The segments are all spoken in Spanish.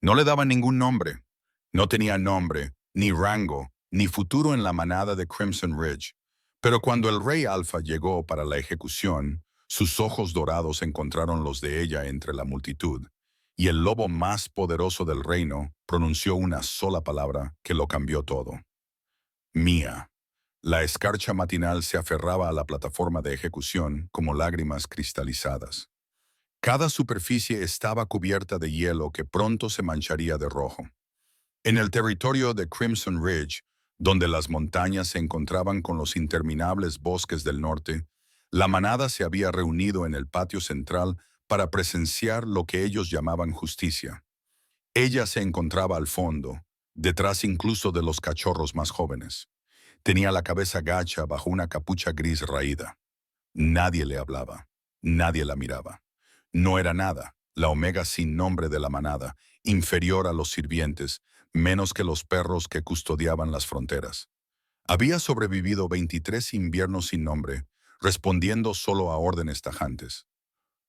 No le daban ningún nombre. No tenía nombre, ni rango, ni futuro en la manada de Crimson Ridge. Pero cuando el rey Alfa llegó para la ejecución, sus ojos dorados encontraron los de ella entre la multitud, y el lobo más poderoso del reino pronunció una sola palabra que lo cambió todo. Mía. La escarcha matinal se aferraba a la plataforma de ejecución como lágrimas cristalizadas. Cada superficie estaba cubierta de hielo que pronto se mancharía de rojo. En el territorio de Crimson Ridge, donde las montañas se encontraban con los interminables bosques del norte, la manada se había reunido en el patio central para presenciar lo que ellos llamaban justicia. Ella se encontraba al fondo, detrás incluso de los cachorros más jóvenes. Tenía la cabeza gacha bajo una capucha gris raída. Nadie le hablaba, nadie la miraba. No era nada, la omega sin nombre de la manada, inferior a los sirvientes, menos que los perros que custodiaban las fronteras. Había sobrevivido 23 inviernos sin nombre, respondiendo solo a órdenes tajantes.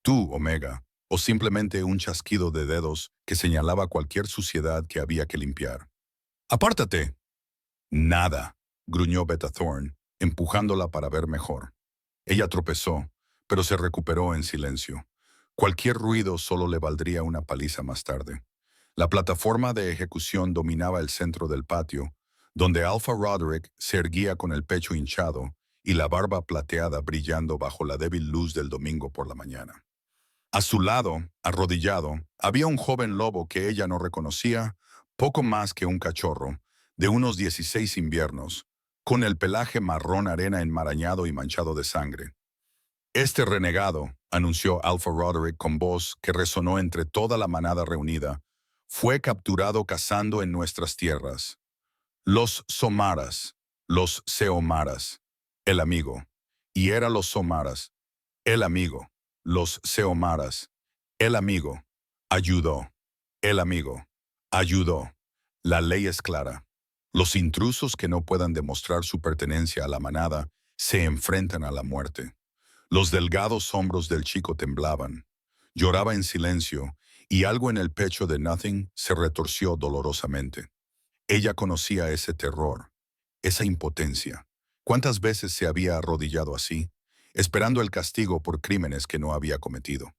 Tú, Omega, o simplemente un chasquido de dedos que señalaba cualquier suciedad que había que limpiar. ¡Apártate! Nada, gruñó Beta Thorne, empujándola para ver mejor. Ella tropezó, pero se recuperó en silencio. Cualquier ruido solo le valdría una paliza más tarde. La plataforma de ejecución dominaba el centro del patio, donde Alpha Roderick se erguía con el pecho hinchado y la barba plateada brillando bajo la débil luz del domingo por la mañana. A su lado, arrodillado, había un joven lobo que ella no reconocía, poco más que un cachorro, de unos 16 inviernos, con el pelaje marrón arena enmarañado y manchado de sangre. Este renegado, anunció Alpha Roderick con voz que resonó entre toda la manada reunida, fue capturado cazando en nuestras tierras. Los Somaras, los Seomaras, el amigo. Y era los Somaras, el amigo. Los Seomaras, el amigo. Ayudó. El amigo. Ayudó. La ley es clara. Los intrusos que no puedan demostrar su pertenencia a la manada se enfrentan a la muerte. Los delgados hombros del chico temblaban. Lloraba en silencio, y algo en el pecho de Nothing se retorció dolorosamente. Ella conocía ese terror, esa impotencia. ¿Cuántas veces se había arrodillado así, esperando el castigo por crímenes que no había cometido?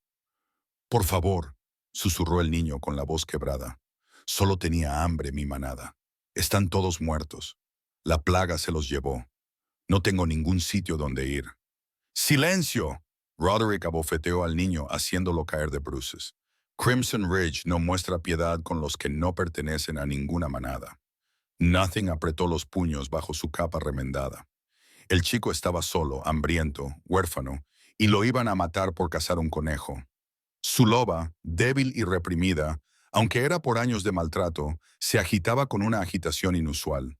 Por favor, susurró el niño con la voz quebrada. Solo tenía hambre mi manada. Están todos muertos. La plaga se los llevó. No tengo ningún sitio donde ir. ¡Silencio! Roderick abofeteó al niño haciéndolo caer de bruces. Crimson Ridge no muestra piedad con los que no pertenecen a ninguna manada. Nothing apretó los puños bajo su capa remendada. El chico estaba solo, hambriento, huérfano, y lo iban a matar por cazar un conejo. Su loba, débil y reprimida, aunque era por años de maltrato, se agitaba con una agitación inusual.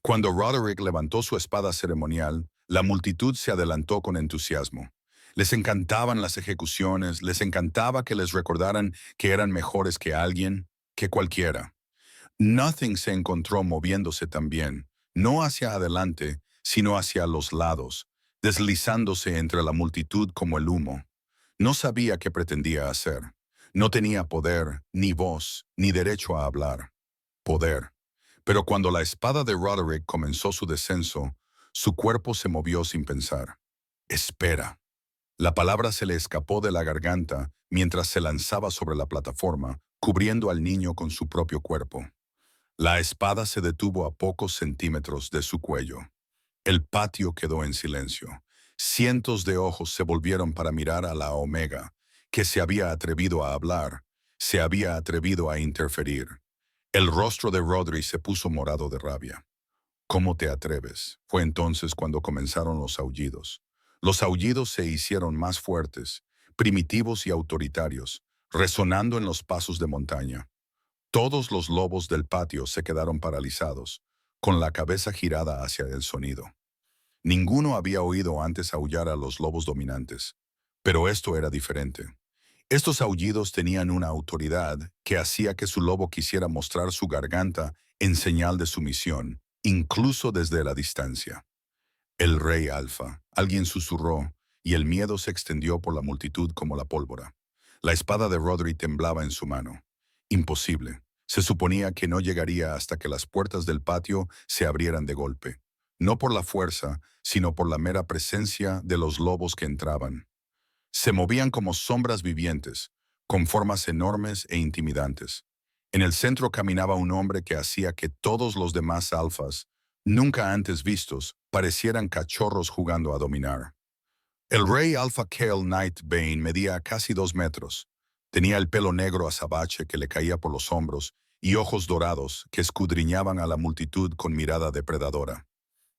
Cuando Roderick levantó su espada ceremonial, la multitud se adelantó con entusiasmo. Les encantaban las ejecuciones, les encantaba que les recordaran que eran mejores que alguien, que cualquiera. Nothing se encontró moviéndose también, no hacia adelante, sino hacia los lados, deslizándose entre la multitud como el humo. No sabía qué pretendía hacer. No tenía poder, ni voz, ni derecho a hablar. Poder. Pero cuando la espada de Roderick comenzó su descenso, su cuerpo se movió sin pensar. Espera. La palabra se le escapó de la garganta mientras se lanzaba sobre la plataforma, cubriendo al niño con su propio cuerpo. La espada se detuvo a pocos centímetros de su cuello. El patio quedó en silencio. Cientos de ojos se volvieron para mirar a la Omega, que se había atrevido a hablar, se había atrevido a interferir. El rostro de Rodri se puso morado de rabia. ¿Cómo te atreves? Fue entonces cuando comenzaron los aullidos. Los aullidos se hicieron más fuertes, primitivos y autoritarios, resonando en los pasos de montaña. Todos los lobos del patio se quedaron paralizados, con la cabeza girada hacia el sonido. Ninguno había oído antes aullar a los lobos dominantes, pero esto era diferente. Estos aullidos tenían una autoridad que hacía que su lobo quisiera mostrar su garganta en señal de sumisión, incluso desde la distancia. El rey Alfa, alguien susurró, y el miedo se extendió por la multitud como la pólvora. La espada de Rodri temblaba en su mano. Imposible. Se suponía que no llegaría hasta que las puertas del patio se abrieran de golpe, no por la fuerza, sino por la mera presencia de los lobos que entraban. Se movían como sombras vivientes, con formas enormes e intimidantes. En el centro caminaba un hombre que hacía que todos los demás alfas, nunca antes vistos, parecieran cachorros jugando a dominar. El rey Alpha Kale Night Bane medía casi 2 metros. Tenía el pelo negro azabache que le caía por los hombros y ojos dorados que escudriñaban a la multitud con mirada depredadora.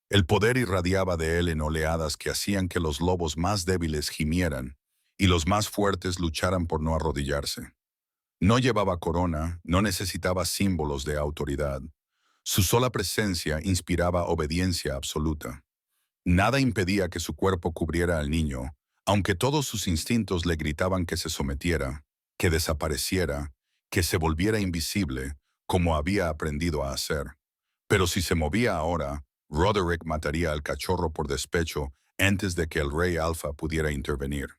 El poder irradiaba de él en oleadas que hacían que los lobos más débiles gimieran y los más fuertes lucharan por no arrodillarse. No llevaba corona, no necesitaba símbolos de autoridad. Su sola presencia inspiraba obediencia absoluta. Nada impedía que su cuerpo cubriera al niño, aunque todos sus instintos le gritaban que se sometiera, que desapareciera, que se volviera invisible, como había aprendido a hacer. Pero si se movía ahora, Roderick mataría al cachorro por despecho antes de que el rey Alpha pudiera intervenir.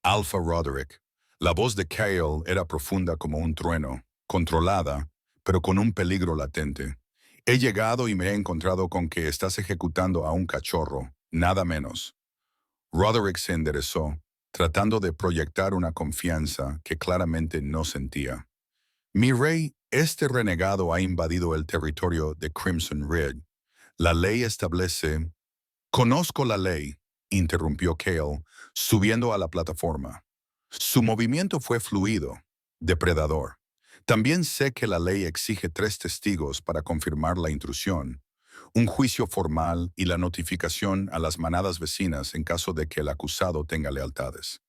Alpha Roderick. La voz de Kale era profunda como un trueno, controlada, pero con un peligro latente. He llegado y me he encontrado con que estás ejecutando a un cachorro, nada menos. Roderick se enderezó, tratando de proyectar una confianza que claramente no sentía. Mi rey, este renegado ha invadido el territorio de Crimson Ridge. La ley establece... Conozco la ley, interrumpió Kale, subiendo a la plataforma. Su movimiento fue fluido, depredador. También sé que la ley exige 3 testigos para confirmar la intrusión, un juicio formal y la notificación a las manadas vecinas en caso de que el acusado tenga lealtades.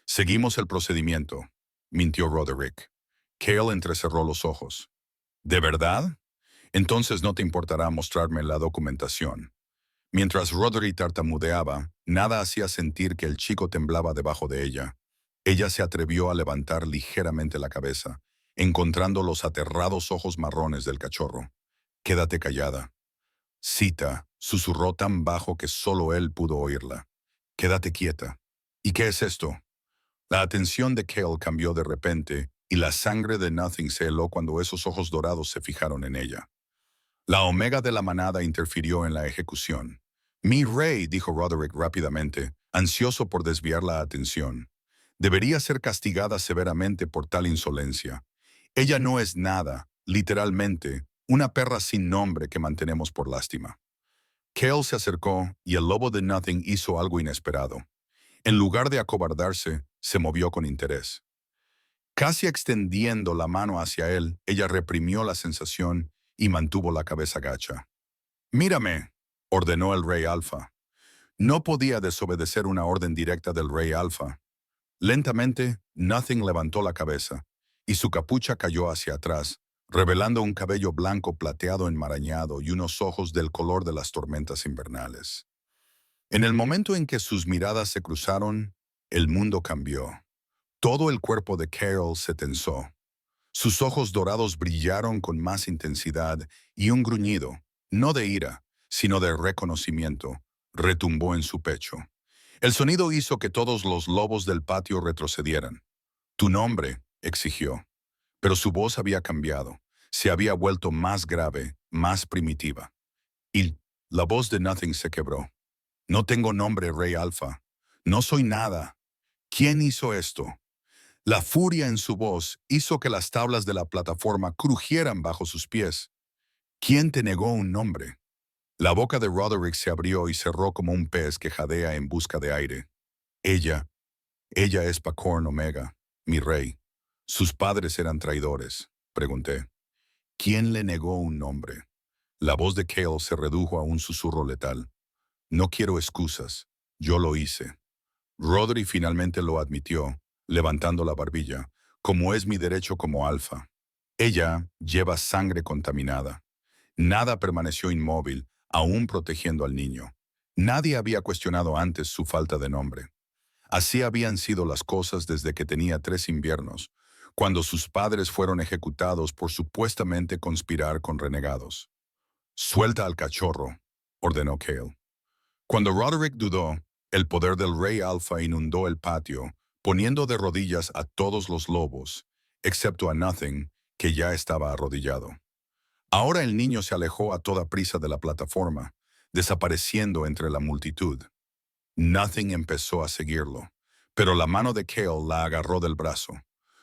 Seguimos el procedimiento, mintió Roderick. Kale entrecerró los ojos. ¿De verdad? Entonces no te importará mostrarme la documentación. Mientras Roderick tartamudeaba, nada hacía sentir que el chico temblaba debajo de ella. Ella se atrevió a levantar ligeramente la cabeza, encontrando los aterrados ojos marrones del cachorro. Quédate callada. Sita, susurró tan bajo que solo él pudo oírla. Quédate quieta. ¿Y qué es esto? La atención de Kale cambió de repente y la sangre de Nothing se heló cuando esos ojos dorados se fijaron en ella. La omega de la manada interfirió en la ejecución. Mi rey, dijo Roderick rápidamente, ansioso por desviar la atención. Debería ser castigada severamente por tal insolencia. Ella no es nada, literalmente, una perra sin nombre que mantenemos por lástima. Kale se acercó y el lobo de Nothing hizo algo inesperado. En lugar de acobardarse, se movió con interés. Casi extendiendo la mano hacia él, ella reprimió la sensación y mantuvo la cabeza gacha. «Mírame», ordenó el rey Alfa. No podía desobedecer una orden directa del rey Alfa. Lentamente, Nothing levantó la cabeza, y su capucha cayó hacia atrás, revelando un cabello blanco plateado enmarañado y unos ojos del color de las tormentas invernales. En el momento en que sus miradas se cruzaron, el mundo cambió. Todo el cuerpo de Carol se tensó. Sus ojos dorados brillaron con más intensidad y un gruñido, no de ira, sino de reconocimiento, retumbó en su pecho. El sonido hizo que todos los lobos del patio retrocedieran. «Tu nombre», exigió. Pero su voz había cambiado. Se había vuelto más grave, más primitiva. Y la voz de Nothing se quebró. «No tengo nombre, Rey Alfa. No soy nada. ¿Quién hizo esto?» La furia en su voz hizo que las tablas de la plataforma crujieran bajo sus pies. «¿Quién te negó un nombre?» La boca de Roderick se abrió y cerró como un pez que jadea en busca de aire. Ella es Pacorn Omega, mi rey. Sus padres eran traidores, pregunté. ¿Quién le negó un nombre? La voz de Kale se redujo a un susurro letal. No quiero excusas. Yo lo hice. Roderick finalmente lo admitió, levantando la barbilla, como es mi derecho como alfa. Ella lleva sangre contaminada. Nada permaneció inmóvil, aún protegiendo al niño. Nadie había cuestionado antes su falta de nombre. Así habían sido las cosas desde que tenía 3 inviernos, cuando sus padres fueron ejecutados por supuestamente conspirar con renegados. «Suelta al cachorro», ordenó Kale. Cuando Roderick dudó, el poder del rey Alfa inundó el patio, poniendo de rodillas a todos los lobos, excepto a Nothing, que ya estaba arrodillado. Ahora el niño se alejó a toda prisa de la plataforma, desapareciendo entre la multitud. Nothing empezó a seguirlo, pero la mano de Cale la agarró del brazo.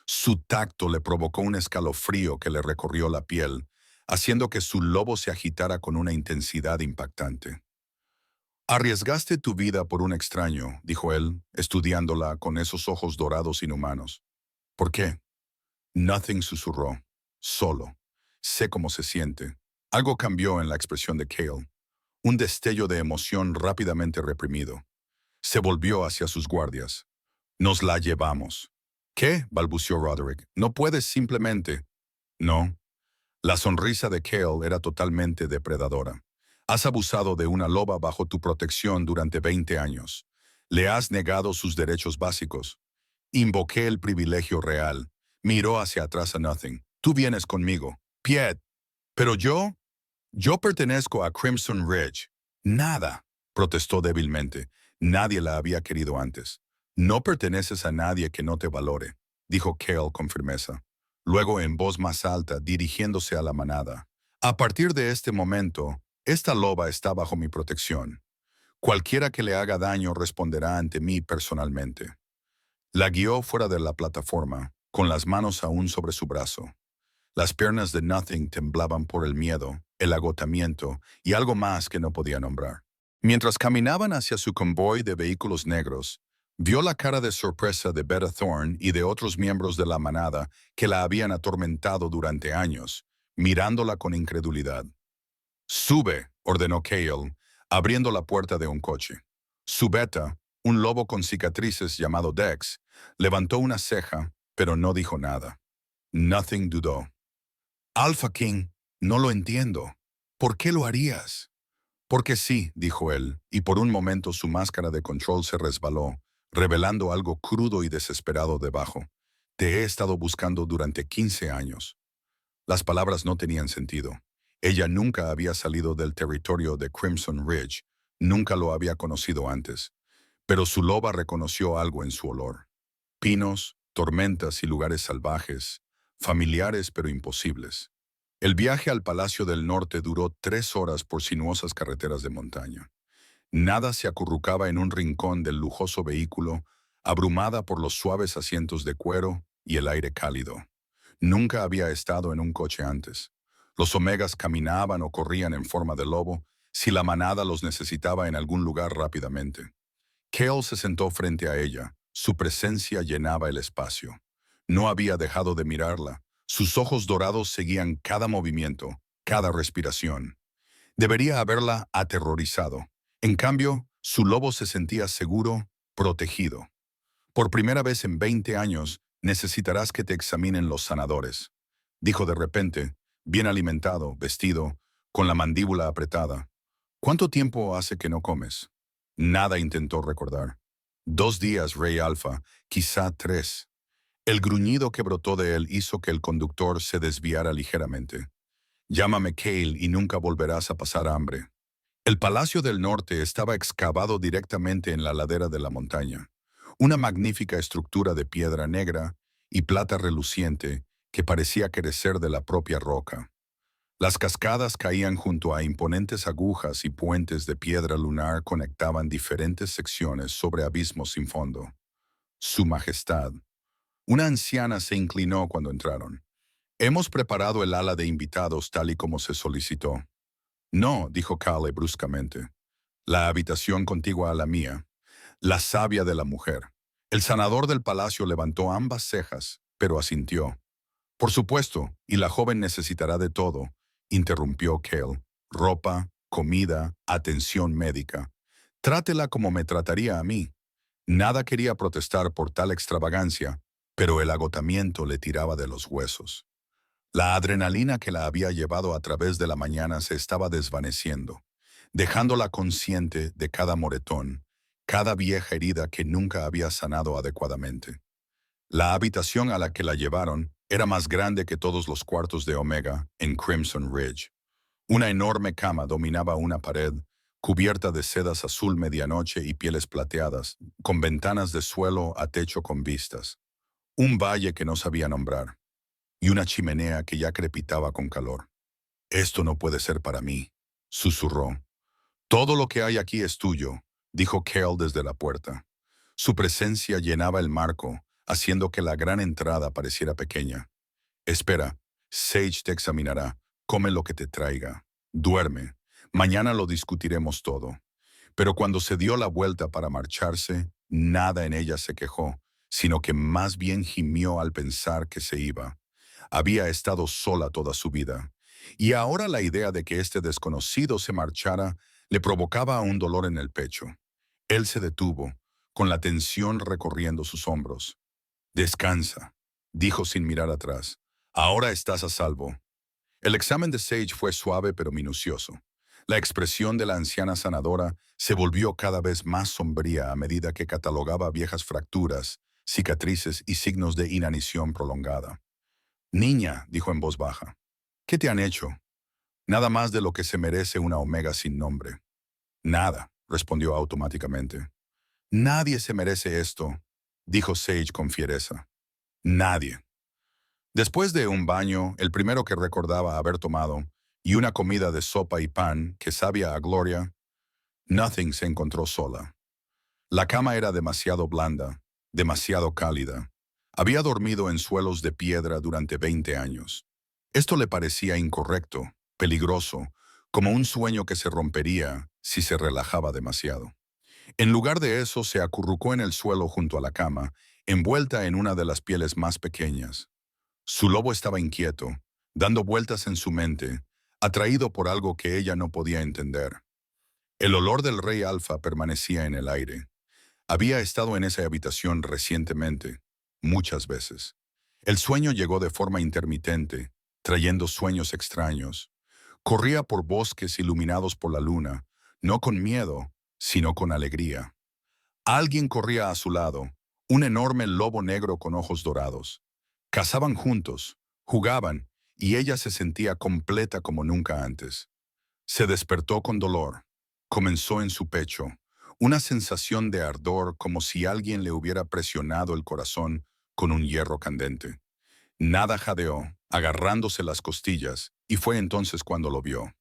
Su tacto le provocó un escalofrío que le recorrió la piel, haciendo que su lobo se agitara con una intensidad impactante. «Arriesgaste tu vida por un extraño», dijo él, estudiándola con esos ojos dorados inhumanos. «¿Por qué?» Nothing susurró. «Solo. Sé cómo se siente». Algo cambió en la expresión de Cale. Un destello de emoción rápidamente reprimido. Se volvió hacia sus guardias. «Nos la llevamos». «¿Qué?», balbuceó Roderick. «No puedes simplemente...» «No». La sonrisa de Cale era totalmente depredadora. «Has abusado de una loba bajo tu protección durante 20 años. Le has negado sus derechos básicos. Invoqué el privilegio real». Miró hacia atrás a Nothing. «Tú vienes conmigo. Piet». «Pero yo pertenezco a Crimson Ridge». «Nada», protestó débilmente. Nadie la había querido antes. «No perteneces a nadie que no te valore», dijo Cale con firmeza. Luego en voz más alta, dirigiéndose a la manada. «A partir de este momento, esta loba está bajo mi protección. Cualquiera que le haga daño responderá ante mí personalmente». La guió fuera de la plataforma, con las manos aún sobre su brazo. Las piernas de Nothing temblaban por el miedo, el agotamiento y algo más que no podía nombrar. Mientras caminaban hacia su convoy de vehículos negros, vio la cara de sorpresa de Beta Thorne y de otros miembros de la manada que la habían atormentado durante años, mirándola con incredulidad. «Sube», ordenó Cale, abriendo la puerta de un coche. Su Beta, un lobo con cicatrices llamado Dex, levantó una ceja, pero no dijo nada. Nothing dudó. «Alpha King, no lo entiendo. ¿Por qué lo harías?» «Porque sí», dijo él, y por un momento su máscara de control se resbaló, revelando algo crudo y desesperado debajo. «Te he estado buscando durante 15 años». Las palabras no tenían sentido. Ella nunca había salido del territorio de Crimson Ridge, nunca lo había conocido antes. Pero su loba reconoció algo en su olor. Pinos, tormentas y lugares salvajes, familiares pero imposibles. El viaje al Palacio del Norte duró 3 horas por sinuosas carreteras de montaña. Nada se acurrucaba en un rincón del lujoso vehículo, abrumada por los suaves asientos de cuero y el aire cálido. Nunca había estado en un coche antes. Los omegas caminaban o corrían en forma de lobo si la manada los necesitaba en algún lugar rápidamente. Cale se sentó frente a ella. Su presencia llenaba el espacio. No había dejado de mirarla. Sus ojos dorados seguían cada movimiento, cada respiración. Debería haberla aterrorizado. En cambio, su lobo se sentía seguro, protegido. «Por primera vez en 20 años, necesitarás que te examinen los sanadores», dijo de repente, bien alimentado, vestido, con la mandíbula apretada. «¿Cuánto tiempo hace que no comes?» Nada intentó recordar. 2 días, Rey Alfa, quizá 3. El gruñido que brotó de él hizo que el conductor se desviara ligeramente. «Llámame Cale y nunca volverás a pasar hambre». El Palacio del Norte estaba excavado directamente en la ladera de la montaña. Una magnífica estructura de piedra negra y plata reluciente que parecía crecer de la propia roca. Las cascadas caían junto a imponentes agujas y puentes de piedra lunar conectaban diferentes secciones sobre abismos sin fondo. Su Majestad. Una anciana se inclinó cuando entraron. «Hemos preparado el ala de invitados tal y como se solicitó». «No», dijo Cale bruscamente. «La habitación contigua a la mía». La savia de la mujer. El sanador del palacio levantó ambas cejas, pero asintió. «Por supuesto, y la joven necesitará de todo», interrumpió Cale. «Ropa, comida, atención médica. Trátela como me trataría a mí». Nada quería protestar por tal extravagancia, pero el agotamiento le tiraba de los huesos. La adrenalina que la había llevado a través de la mañana se estaba desvaneciendo, dejándola consciente de cada moretón, cada vieja herida que nunca había sanado adecuadamente. La habitación a la que la llevaron era más grande que todos los cuartos de Omega en Crimson Ridge. Una enorme cama dominaba una pared, cubierta de sedas azul medianoche y pieles plateadas, con ventanas de suelo a techo con vistas. Un valle que no sabía nombrar. y una chimenea que ya crepitaba con calor. «Esto no puede ser para mí», susurró. «Todo lo que hay aquí es tuyo», dijo Cale desde la puerta. Su presencia llenaba el marco, haciendo que la gran entrada pareciera pequeña. «Espera, Sage te examinará. Come lo que te traiga. Duerme. Mañana lo discutiremos todo». Pero cuando se dio la vuelta para marcharse, nada en ella se quejó, sino que más bien gimió al pensar que se iba. Había estado sola toda su vida, y ahora la idea de que este desconocido se marchara le provocaba un dolor en el pecho. Él se detuvo, con la tensión recorriendo sus hombros. «Descansa», dijo sin mirar atrás. «Ahora estás a salvo». El examen de Sage fue suave pero minucioso. La expresión de la anciana sanadora se volvió cada vez más sombría a medida que catalogaba viejas fracturas, cicatrices y signos de inanición prolongada. «Niña», dijo en voz baja, «¿qué te han hecho?» «Nada más de lo que se merece una omega sin nombre». «Nada», respondió automáticamente. «Nadie se merece esto», dijo Sage con fiereza. «Nadie». Después de un baño, el primero que recordaba haber tomado, y una comida de sopa y pan que sabía a gloria, Nothing se encontró sola. La cama era demasiado blanda, demasiado cálida. Había dormido en suelos de piedra durante 20 años. Esto le parecía incorrecto, peligroso, como un sueño que se rompería si se relajaba demasiado. En lugar de eso, se acurrucó en el suelo junto a la cama, envuelta en una de las pieles más pequeñas. Su lobo estaba inquieto, dando vueltas en su mente, atraído por algo que ella no podía entender. El olor del rey alfa permanecía en el aire. Había estado en esa habitación recientemente, muchas veces. El sueño llegó de forma intermitente, trayendo sueños extraños. Corría por bosques iluminados por la luna, no con miedo, sino con alegría. Alguien corría a su lado, un enorme lobo negro con ojos dorados. Cazaban juntos, jugaban, y ella se sentía completa como nunca antes. Se despertó con dolor. Comenzó en su pecho, una sensación de ardor como si alguien le hubiera presionado el corazón con un hierro candente. Nada jadeó, agarrándose las costillas, y fue entonces cuando lo vio.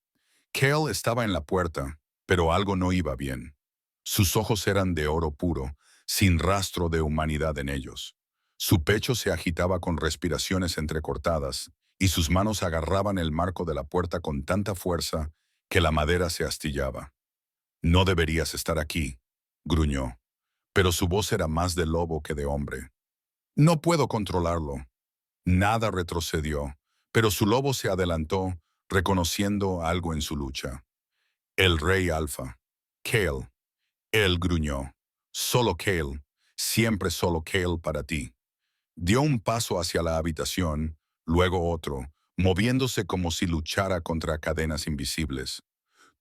Cale estaba en la puerta, pero algo no iba bien. Sus ojos eran de oro puro, sin rastro de humanidad en ellos. Su pecho se agitaba con respiraciones entrecortadas, y sus manos agarraban el marco de la puerta con tanta fuerza que la madera se astillaba. «No deberías estar aquí», gruñó, pero su voz era más de lobo que de hombre. «No puedo controlarlo». Nada retrocedió, pero su lobo se adelantó, reconociendo algo en su lucha. «El rey alfa. Cale». Él gruñó. «Solo Cale. Siempre solo Cale para ti». Dio un paso hacia la habitación, luego otro, moviéndose como si luchara contra cadenas invisibles.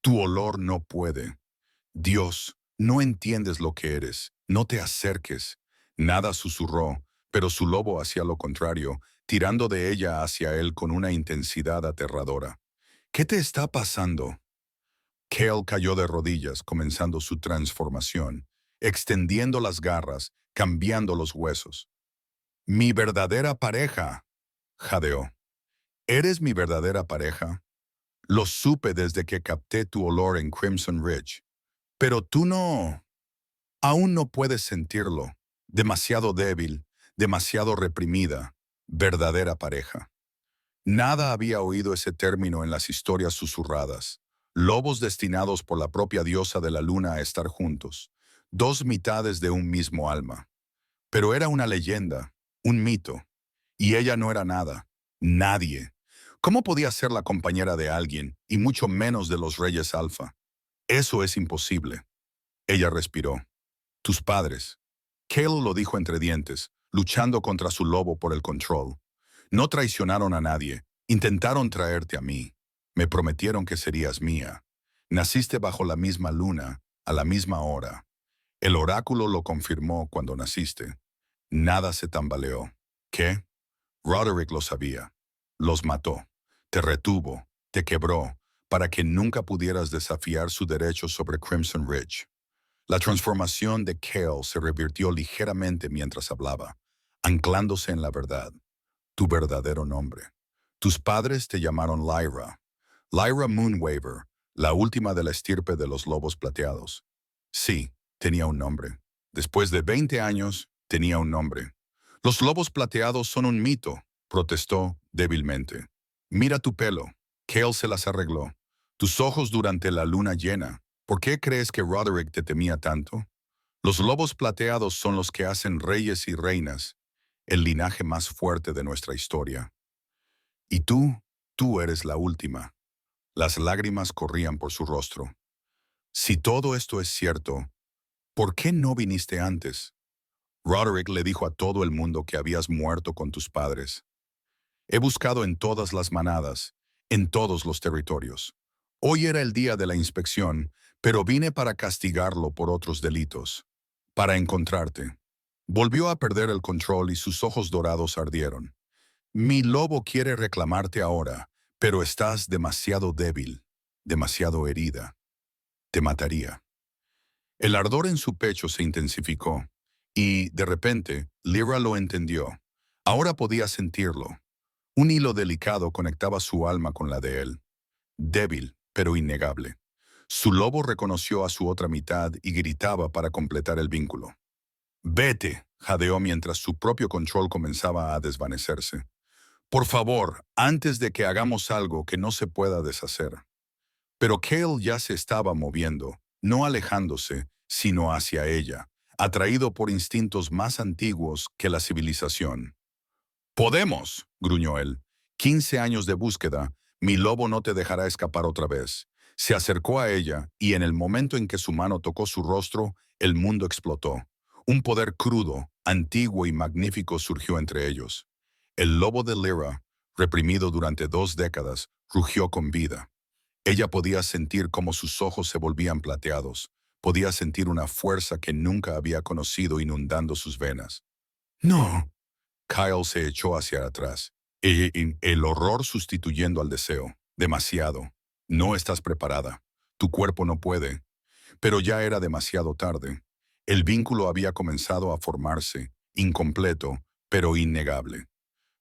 «Tu olor no puede». «Dios, no entiendes lo que eres. No te acerques». Nada susurró, pero su lobo hacía lo contrario, tirando de ella hacia él con una intensidad aterradora. «¿Qué te está pasando?» Cale cayó de rodillas, comenzando su transformación, extendiendo las garras, cambiando los huesos. «Mi verdadera pareja», jadeó. «¿Eres mi verdadera pareja? Lo supe desde que capté tu olor en Crimson Ridge. Pero tú no. Aún no puedes sentirlo. Demasiado débil, demasiado reprimida. Verdadera pareja». Nada había oído ese término en las historias susurradas. Lobos destinados por la propia diosa de la luna a estar juntos. Dos mitades de un mismo alma. Pero era una leyenda, un mito. Y ella no era nada. Nadie. ¿Cómo podía ser la compañera de alguien, y mucho menos de los reyes alfa? Eso es imposible. Ella respiró. «Tus padres». Cale lo dijo entre dientes, luchando contra su lobo por el control. «No traicionaron a nadie. Intentaron traerte a mí. Me prometieron que serías mía. Naciste bajo la misma luna, a la misma hora. El oráculo lo confirmó cuando naciste. Nada se tambaleó». «¿Qué?» Roderick lo sabía. Los mató. Te retuvo, te quebró, para que nunca pudieras desafiar su derecho sobre Crimson Ridge. La transformación de Cale se revirtió ligeramente mientras hablaba, anclándose en la verdad. tu verdadero nombre. Tus padres te llamaron Lyra, Lyra Moonwaver, la última de la estirpe de los lobos plateados. Sí, tenía un nombre. Después de 20 años, tenía un nombre. Los lobos plateados son un mito, protestó débilmente. Mira tu pelo. Cale se las arregló. Tus ojos durante la luna llena. ¿Por qué crees que Roderick te temía tanto? Los lobos plateados son los que hacen reyes y reinas, el linaje más fuerte de nuestra historia. Y tú eres la última. Las lágrimas corrían por su rostro. Si todo esto es cierto, ¿por qué no viniste antes? Roderick le dijo a todo el mundo que habías muerto con tus padres. He buscado en todas las manadas, en todos los territorios. Hoy era el día de la inspección, pero vine para castigarlo por otros delitos, para encontrarte. Volvió a perder el control y sus ojos dorados ardieron. Mi lobo quiere reclamarte ahora, pero estás demasiado débil, demasiado herida. Te mataría. El ardor en su pecho se intensificó, y, de repente, Lyra lo entendió. Ahora podía sentirlo. Un hilo delicado conectaba su alma con la de él. Débil, pero innegable. Su lobo reconoció a su otra mitad y gritaba para completar el vínculo. «Vete», jadeó mientras su propio control comenzaba a desvanecerse. «Por favor, antes de que hagamos algo que no se pueda deshacer». Pero Cale ya se estaba moviendo, no alejándose, sino hacia ella, atraído por instintos más antiguos que la civilización. «Podemos», gruñó él. 15 años de búsqueda, mi lobo no te dejará escapar otra vez. Se acercó a ella, y en el momento en que su mano tocó su rostro, el mundo explotó. Un poder crudo, antiguo y magnífico surgió entre ellos. El lobo de Lyra, reprimido durante 2 décadas, rugió con vida. Ella podía sentir cómo sus ojos se volvían plateados. Podía sentir una fuerza que nunca había conocido inundando sus venas. «No». Kyle se echó hacia atrás, el horror sustituyendo al deseo. «Demasiado. No estás preparada. Tu cuerpo no puede». Pero ya era demasiado tarde. El vínculo había comenzado a formarse, incompleto, pero innegable.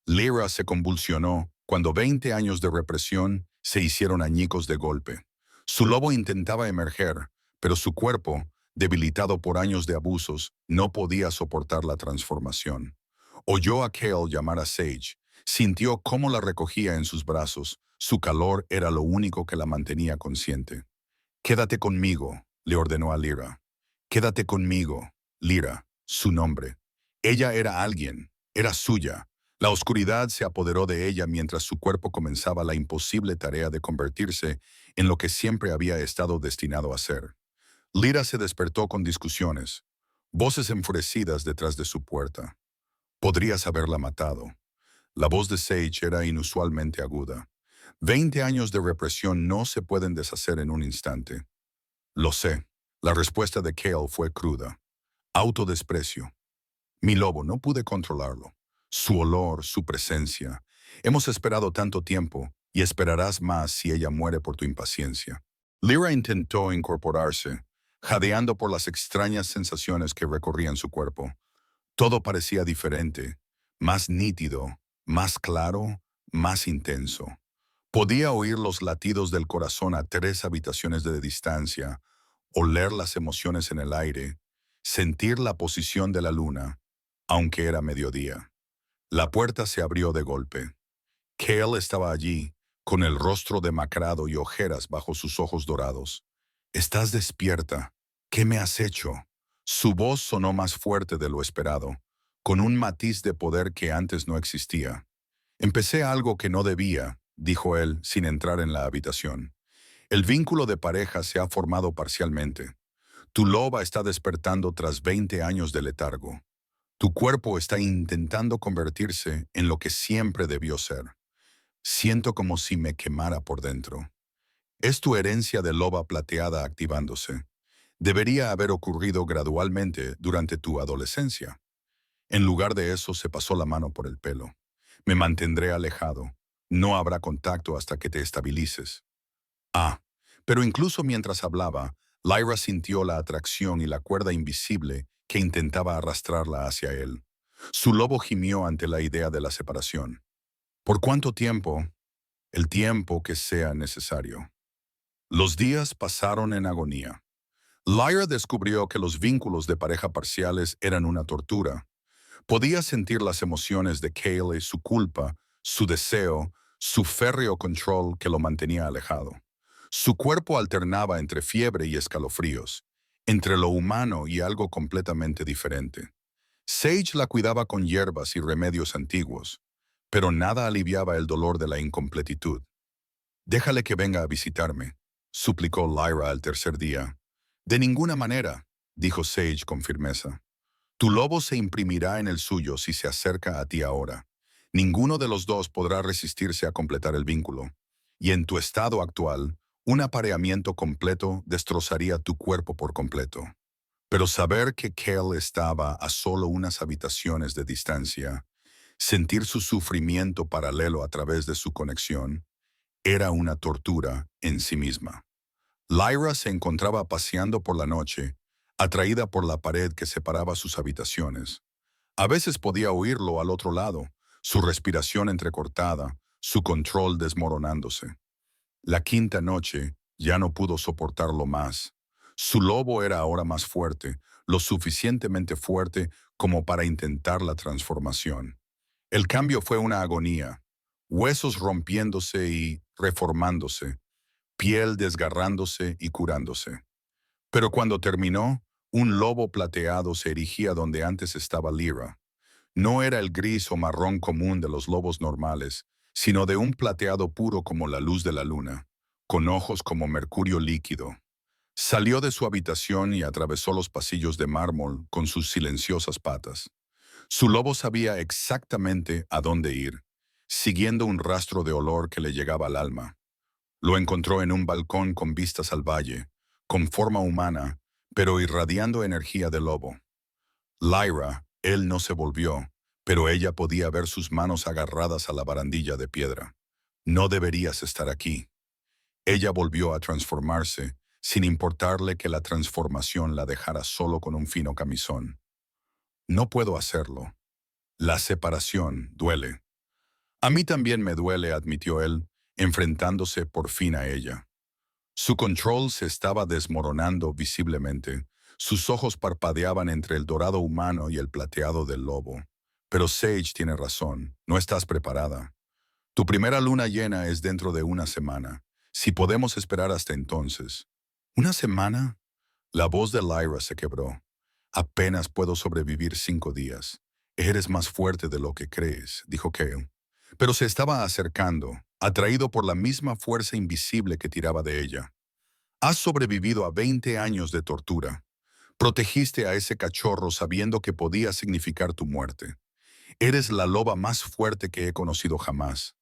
Lyra se convulsionó cuando 20 años de represión se hicieron añicos de golpe. Su lobo intentaba emerger, pero su cuerpo, debilitado por años de abusos, no podía soportar la transformación. Oyó a Cale llamar a Sage. Sintió cómo la recogía en sus brazos. Su calor era lo único que la mantenía consciente. «Quédate conmigo», le ordenó a Lyra. «Quédate conmigo», Lyra, su nombre. Ella era alguien, era suya. La oscuridad se apoderó de ella mientras su cuerpo comenzaba la imposible tarea de convertirse en lo que siempre había estado destinado a ser. Lyra se despertó con discusiones, voces enfurecidas detrás de su puerta. Podrías haberla matado. La voz de Sage era inusualmente aguda. 20 años de represión no se pueden deshacer en un instante. Lo sé. La respuesta de Cale fue cruda. Autodesprecio. Mi lobo, no pude controlarlo. Su olor, su presencia. Hemos esperado tanto tiempo, y esperarás más si ella muere por tu impaciencia. Lyra intentó incorporarse, jadeando por las extrañas sensaciones que recorrían su cuerpo. Todo parecía diferente, más nítido, más claro, más intenso. Podía oír los latidos del corazón a 3 habitaciones de distancia, oler las emociones en el aire, sentir la posición de la luna, aunque era mediodía. La puerta se abrió de golpe. Cale estaba allí, con el rostro demacrado y ojeras bajo sus ojos dorados. «Estás despierta. ¿Qué me has hecho?» Su voz sonó más fuerte de lo esperado, con un matiz de poder que antes no existía. «Empecé algo que no debía», dijo él sin entrar en la habitación. «El vínculo de pareja se ha formado parcialmente. Tu loba está despertando tras 20 años de letargo. Tu cuerpo está intentando convertirse en lo que siempre debió ser. Siento como si me quemara por dentro. Es tu herencia de loba plateada activándose. Debería haber ocurrido gradualmente durante tu adolescencia. En lugar de eso se pasó la mano por el pelo. Me mantendré alejado. No habrá contacto hasta que te estabilices». Ah, pero incluso mientras hablaba, Lyra sintió la atracción y la cuerda invisible que intentaba arrastrarla hacia él. Su lobo gimió ante la idea de la separación. ¿Por cuánto tiempo? El tiempo que sea necesario. Los días pasaron en agonía. Lyra descubrió que los vínculos de pareja parciales eran una tortura. Podía sentir las emociones de Kale, su culpa, su deseo, su férreo control que lo mantenía alejado. Su cuerpo alternaba entre fiebre y escalofríos, entre lo humano y algo completamente diferente. Sage la cuidaba con hierbas y remedios antiguos, pero nada aliviaba el dolor de la incompletitud. «Déjale que venga a visitarme», suplicó Lyra al tercer día. «De ninguna manera», dijo Sage con firmeza. «Tu lobo se imprimirá en el suyo si se acerca a ti ahora. Ninguno de los dos podrá resistirse a completar el vínculo. Y en tu estado actual, un apareamiento completo destrozaría tu cuerpo por completo». Pero saber que Kel estaba a solo unas habitaciones de distancia, sentir su sufrimiento paralelo a través de su conexión, era una tortura en sí misma. Lyra se encontraba paseando por la noche, atraída por la pared que separaba sus habitaciones. A veces podía oírlo al otro lado, su respiración entrecortada, su control desmoronándose. La quinta noche ya no pudo soportarlo más. Su lobo era ahora más fuerte, lo suficientemente fuerte como para intentar la transformación. El cambio fue una agonía, huesos rompiéndose y reformándose, piel desgarrándose y curándose. Pero cuando terminó, un lobo plateado se erigía donde antes estaba Lyra. No era el gris o marrón común de los lobos normales, sino de un plateado puro como la luz de la luna, con ojos como mercurio líquido. Salió de su habitación y atravesó los pasillos de mármol con sus silenciosas patas. Su lobo sabía exactamente a dónde ir, siguiendo un rastro de olor que le llegaba al alma. Lo encontró en un balcón con vistas al valle, con forma humana, pero irradiando energía de lobo. Lyra, él no se volvió, pero ella podía ver sus manos agarradas a la barandilla de piedra. «No deberías estar aquí». Ella volvió a transformarse, sin importarle que la transformación la dejara solo con un fino camisón. «No puedo hacerlo. La separación duele». «A mí también me duele», admitió él, enfrentándose por fin a ella. Su control se estaba desmoronando visiblemente. Sus ojos parpadeaban entre el dorado humano y el plateado del lobo. «Pero Sage tiene razón. No estás preparada. Tu primera luna llena es dentro de una semana. Si podemos esperar hasta entonces». «¿Una semana?» La voz de Lyra se quebró. «Apenas puedo sobrevivir 5 días. Eres más fuerte de lo que crees», dijo Cale. Pero se estaba acercando, atraído por la misma fuerza invisible que tiraba de ella. «Has sobrevivido a 20 años de tortura. Protegiste a ese cachorro sabiendo que podía significar tu muerte. Eres la loba más fuerte que he conocido jamás».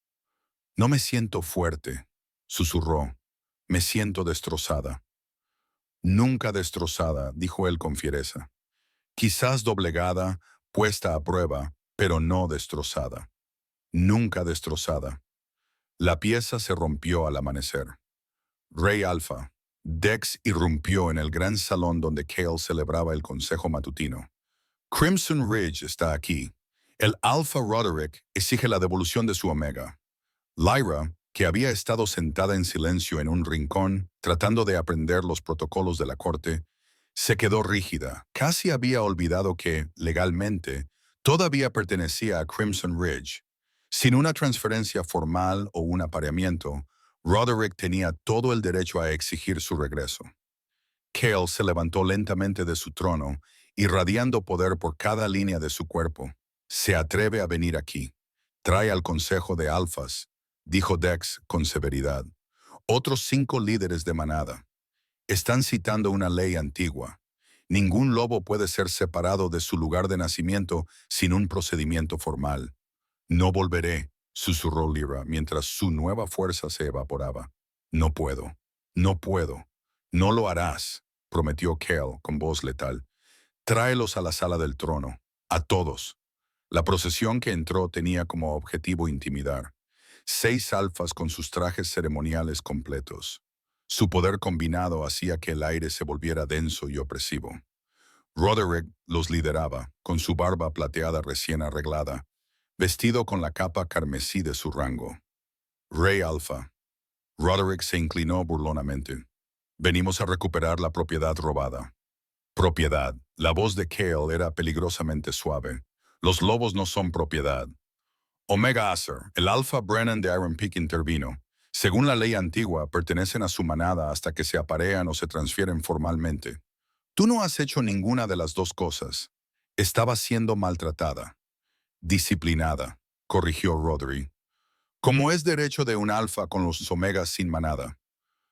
«No me siento fuerte», susurró. «Me siento destrozada». «Nunca destrozada», dijo él con fiereza. «Quizás doblegada, puesta a prueba, pero no destrozada. Nunca destrozada». La pieza se rompió al amanecer. Rey Alpha. Dex irrumpió en el gran salón donde Cale celebraba el consejo matutino. «Crimson Ridge está aquí. El Alpha Roderick exige la devolución de su Omega». Lyra, que había estado sentada en silencio en un rincón, tratando de aprender los protocolos de la corte, se quedó rígida. Casi había olvidado que, legalmente, todavía pertenecía a Crimson Ridge. Sin una transferencia formal o un apareamiento, Roderick tenía todo el derecho a exigir su regreso. Cale se levantó lentamente de su trono, irradiando poder por cada línea de su cuerpo. «Se atreve a venir aquí. Trae al consejo de alfas», dijo Dex con severidad. «Otros 5 líderes de manada. Están citando una ley antigua. Ningún lobo puede ser separado de su lugar de nacimiento sin un procedimiento formal». «No volveré», susurró Lyra mientras su nueva fuerza se evaporaba. «No puedo. No puedo. No lo harás», prometió Cale con voz letal. «Tráelos a la sala del trono. A todos». La procesión que entró tenía como objetivo intimidar. 6 alfas con sus trajes ceremoniales completos. Su poder combinado hacía que el aire se volviera denso y opresivo. Roderick los lideraba, con su barba plateada recién arreglada, vestido con la capa carmesí de su rango. Rey Alfa. Roderick se inclinó burlonamente. Venimos a recuperar la propiedad robada. Propiedad. La voz de Cale era peligrosamente suave. Los lobos no son propiedad. Omega Acer, el Alfa Brennan de Iron Peak intervino. Según la ley antigua, pertenecen a su manada hasta que se aparean o se transfieren formalmente. Tú no has hecho ninguna de las dos cosas. Estaba siendo maltratada. Disciplinada, corrigió Roderick. Como es derecho de un alfa con los omegas sin manada.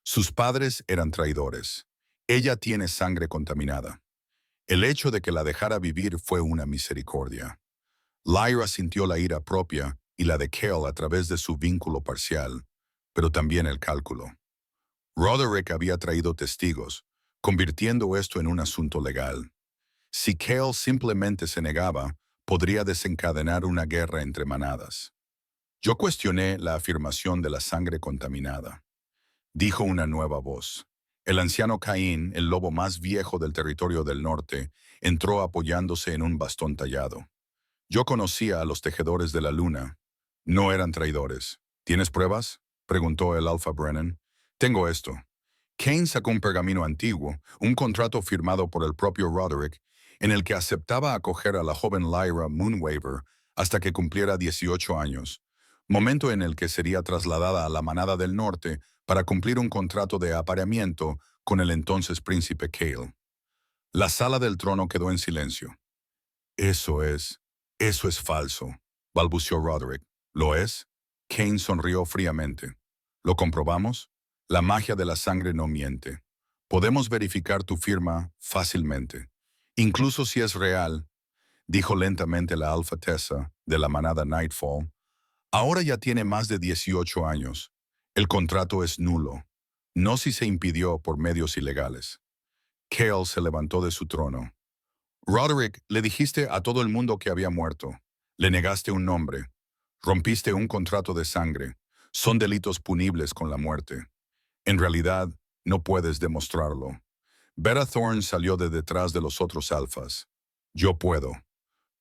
Sus padres eran traidores. Ella tiene sangre contaminada. El hecho de que la dejara vivir fue una misericordia. Lyra sintió la ira propia y la de Cale a través de su vínculo parcial, pero también el cálculo. Roderick había traído testigos, convirtiendo esto en un asunto legal. Si Cale simplemente se negaba, podría desencadenar una guerra entre manadas. Yo cuestioné la afirmación de la sangre contaminada. Dijo una nueva voz. El anciano Caín, el lobo más viejo del territorio del norte, entró apoyándose en un bastón tallado. Yo conocía a los tejedores de la luna. No eran traidores. ¿Tienes pruebas?, preguntó el Alpha Brennan. Tengo esto. Kane sacó un pergamino antiguo, un contrato firmado por el propio Roderick, en el que aceptaba acoger a la joven Lyra Moonwaver hasta que cumpliera 18 años, momento en el que sería trasladada a la manada del norte para cumplir un contrato de apareamiento con el entonces príncipe Cale. La sala del trono quedó en silencio. Eso es falso, balbuceó Roderick. ¿Lo es? Kane sonrió fríamente. ¿Lo comprobamos? La magia de la sangre no miente. Podemos verificar tu firma fácilmente. Incluso si es real, dijo lentamente la Alpha Tessa de la manada Nightfall. Ahora ya tiene más de 18 años. El contrato es nulo. No si se impidió por medios ilegales. Cale se levantó de su trono. Roderick, le dijiste a todo el mundo que había muerto. Le negaste un nombre. Rompiste un contrato de sangre. Son delitos punibles con la muerte. En realidad, no puedes demostrarlo. Beta Thorne salió de detrás de los otros alfas. Yo puedo.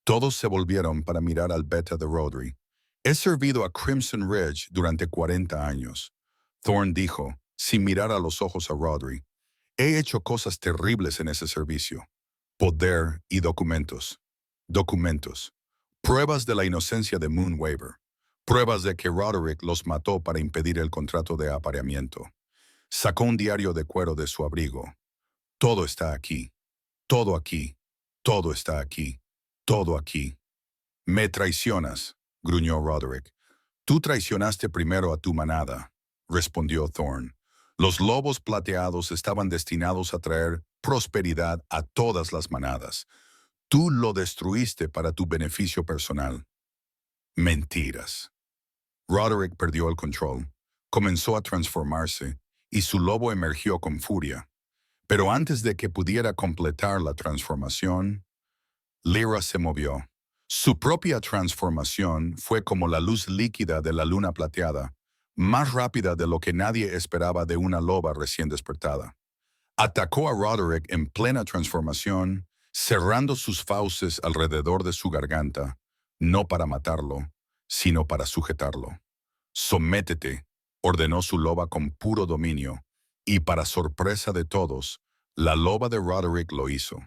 Todos se volvieron para mirar al Beta de Roderick. He servido a Crimson Ridge durante 40 años. Thorne dijo, sin mirar a los ojos a Roderick. He hecho cosas terribles en ese servicio. Poder y documentos. Documentos. Pruebas de la inocencia de Moonwaver. Pruebas de que Roderick los mató para impedir el contrato de apareamiento. Sacó un diario de cuero de su abrigo. Todo está aquí. Todo aquí. Todo está aquí. Todo aquí. Me traicionas, gruñó Roderick. Tú traicionaste primero a tu manada, respondió Thorne. Los lobos plateados estaban destinados a traer prosperidad a todas las manadas. Tú lo destruiste para tu beneficio personal. Mentiras. Roderick perdió el control, comenzó a transformarse, y su lobo emergió con furia. Pero antes de que pudiera completar la transformación, Lyra se movió. Su propia transformación fue como la luz líquida de la luna plateada, más rápida de lo que nadie esperaba de una loba recién despertada. Atacó a Roderick en plena transformación, cerrando sus fauces alrededor de su garganta, no para matarlo, sino para sujetarlo. Sométete, ordenó su loba con puro dominio, y para sorpresa de todos, la loba de Roderick lo hizo.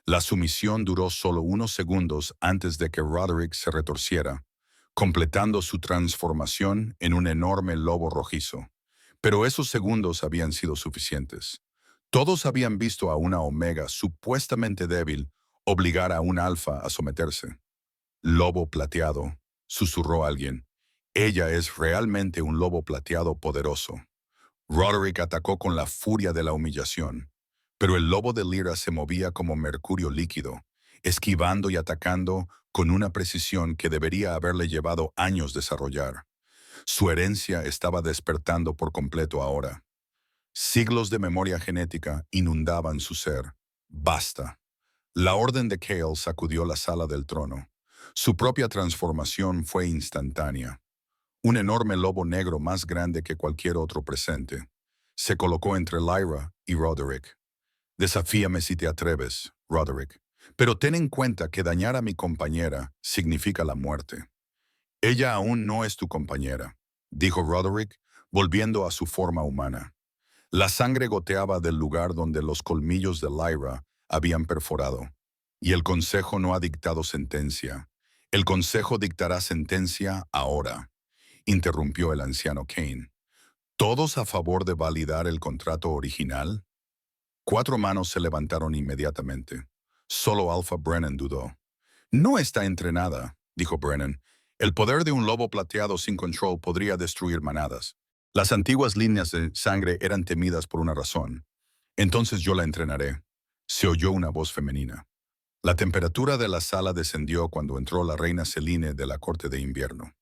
La sumisión duró solo unos segundos antes de que Roderick se retorciera, completando su transformación en un enorme lobo rojizo. Pero esos segundos habían sido suficientes. Todos habían visto a una omega supuestamente débil obligar a un alfa a someterse. Lobo plateado, susurró alguien. Ella es realmente un lobo plateado poderoso. Roderick atacó con la furia de la humillación, pero el lobo de Lyra se movía como mercurio líquido, esquivando y atacando con una precisión que debería haberle llevado años desarrollar. Su herencia estaba despertando por completo ahora. Siglos de memoria genética inundaban su ser. Basta. La orden de Cale sacudió la sala del trono. Su propia transformación fue instantánea. Un enorme lobo negro más grande que cualquier otro presente. Se colocó entre Lyra y Roderick. Desafíame si te atreves, Roderick. Pero ten en cuenta que dañar a mi compañera significa la muerte. Ella aún no es tu compañera, dijo Roderick, volviendo a su forma humana. La sangre goteaba del lugar donde los colmillos de Lyra habían perforado. Y el consejo no ha dictado sentencia. El consejo dictará sentencia ahora, interrumpió el anciano Kane. ¿Todos a favor de validar el contrato original? 4 manos se levantaron inmediatamente. Solo Alpha Brennan dudó. No está entrenada, dijo Brennan. El poder de un lobo plateado sin control podría destruir manadas. Las antiguas líneas de sangre eran temidas por una razón. Entonces yo la entrenaré. Se oyó una voz femenina. La temperatura de la sala descendió cuando entró la reina Selene de la corte de invierno.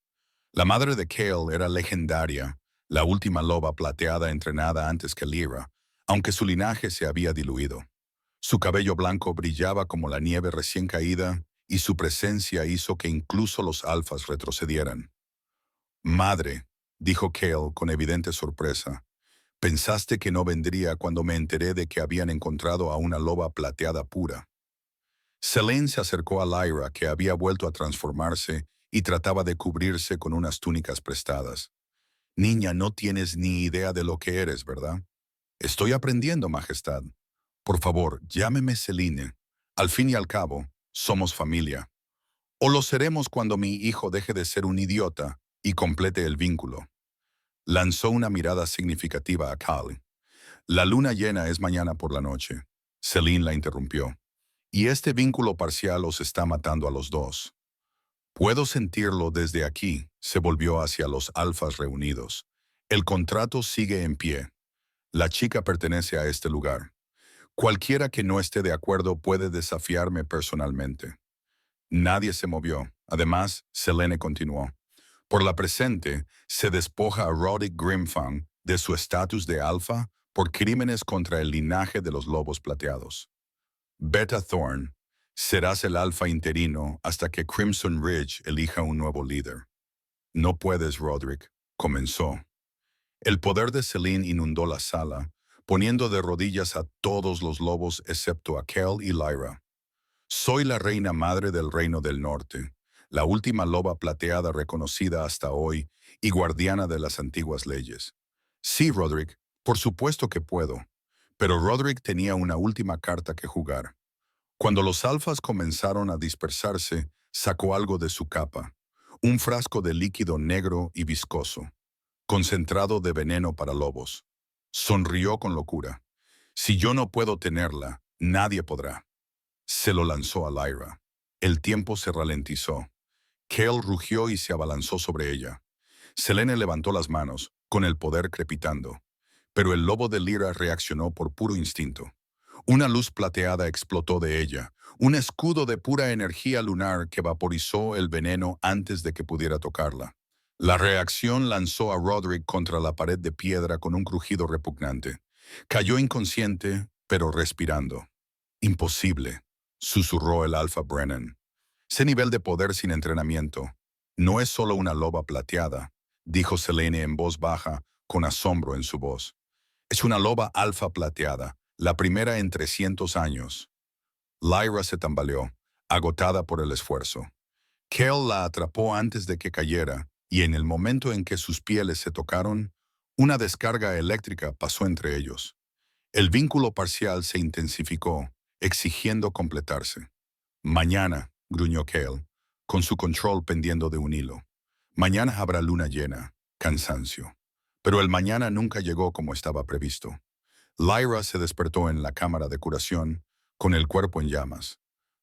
La madre de Cale era legendaria, la última loba plateada entrenada antes que Lyra, aunque su linaje se había diluido. Su cabello blanco brillaba como la nieve recién caída y su presencia hizo que incluso los alfas retrocedieran. Madre, dijo Cale con evidente sorpresa, pensaste que no vendría cuando me enteré de que habían encontrado a una loba plateada pura. Selene se acercó a Lyra, que había vuelto a transformarse y trataba de cubrirse con unas túnicas prestadas. Niña, no tienes ni idea de lo que eres, ¿verdad? Estoy aprendiendo, Majestad. Por favor, llámeme Selene. Al fin y al cabo, somos familia. O lo seremos cuando mi hijo deje de ser un idiota y complete el vínculo. Lanzó una mirada significativa a Cal. La luna llena es mañana por la noche. Selene la interrumpió. Y este vínculo parcial os está matando a los dos. Puedo sentirlo desde aquí, se volvió hacia los alfas reunidos. El contrato sigue en pie. La chica pertenece a este lugar. Cualquiera que no esté de acuerdo puede desafiarme personalmente. Nadie se movió. Además, Selene continuó. Por la presente, se despoja a Roderick Grimfang de su estatus de alfa por crímenes contra el linaje de los lobos plateados. Beta Thorne, serás el alfa interino hasta que Crimson Ridge elija un nuevo líder. No puedes, Roderick, comenzó. El poder de Selene inundó la sala, poniendo de rodillas a todos los lobos excepto a Kel y Lyra. Soy la reina madre del Reino del Norte, la última loba plateada reconocida hasta hoy y guardiana de las antiguas leyes. Sí, Roderick, por supuesto que puedo. Pero Roderick tenía una última carta que jugar. Cuando los alfas comenzaron a dispersarse, sacó algo de su capa, un frasco de líquido negro y viscoso, concentrado de veneno para lobos. Sonrió con locura. Si yo no puedo tenerla, nadie podrá. Se lo lanzó a Lyra. El tiempo se ralentizó. Cale rugió y se abalanzó sobre ella. Selene levantó las manos, con el poder crepitando. Pero el lobo de Lyra reaccionó por puro instinto. Una luz plateada explotó de ella, un escudo de pura energía lunar que vaporizó el veneno antes de que pudiera tocarla. La reacción lanzó a Roderick contra la pared de piedra con un crujido repugnante. Cayó inconsciente, pero respirando. Imposible, susurró el Alpha Brennan. Ese nivel de poder sin entrenamiento. No es solo una loba plateada, dijo Selene en voz baja, con asombro en su voz. Es una loba alfa plateada, la primera en 300 años. Lyra se tambaleó, agotada por el esfuerzo. Kel la atrapó antes de que cayera, y en el momento en que sus pieles se tocaron, una descarga eléctrica pasó entre ellos. El vínculo parcial se intensificó, exigiendo completarse. Mañana, gruñó Kel, con su control pendiendo de un hilo. Mañana habrá luna llena, cansancio. Pero el mañana nunca llegó como estaba previsto. Lyra se despertó en la cámara de curación, con el cuerpo en llamas.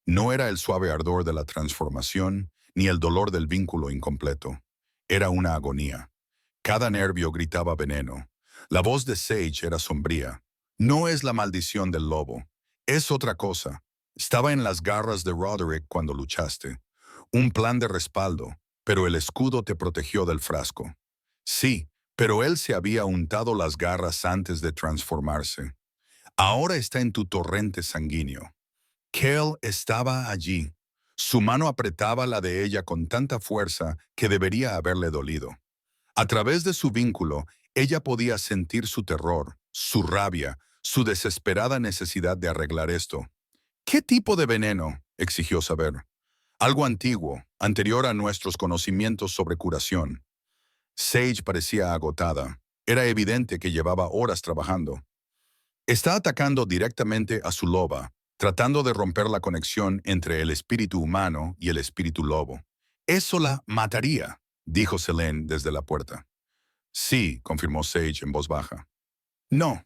No era el suave ardor de la transformación, ni el dolor del vínculo incompleto. Era una agonía. Cada nervio gritaba veneno. La voz de Sage era sombría. No es la maldición del lobo. Es otra cosa. Estaba en las garras de Roderick cuando luchaste. Un plan de respaldo, pero el escudo te protegió del frasco. Sí, pero él se había untado las garras antes de transformarse. Ahora está en tu torrente sanguíneo. Kel estaba allí. Su mano apretaba la de ella con tanta fuerza que debería haberle dolido. A través de su vínculo, ella podía sentir su terror, su rabia, su desesperada necesidad de arreglar esto. ¿Qué tipo de veneno?, exigió saber. Algo antiguo, anterior a nuestros conocimientos sobre curación. Sage parecía agotada. Era evidente que llevaba horas trabajando. Está atacando directamente a su loba, tratando de romper la conexión entre el espíritu humano y el espíritu lobo. Eso la mataría, dijo Selene desde la puerta. Sí, confirmó Sage en voz baja. No.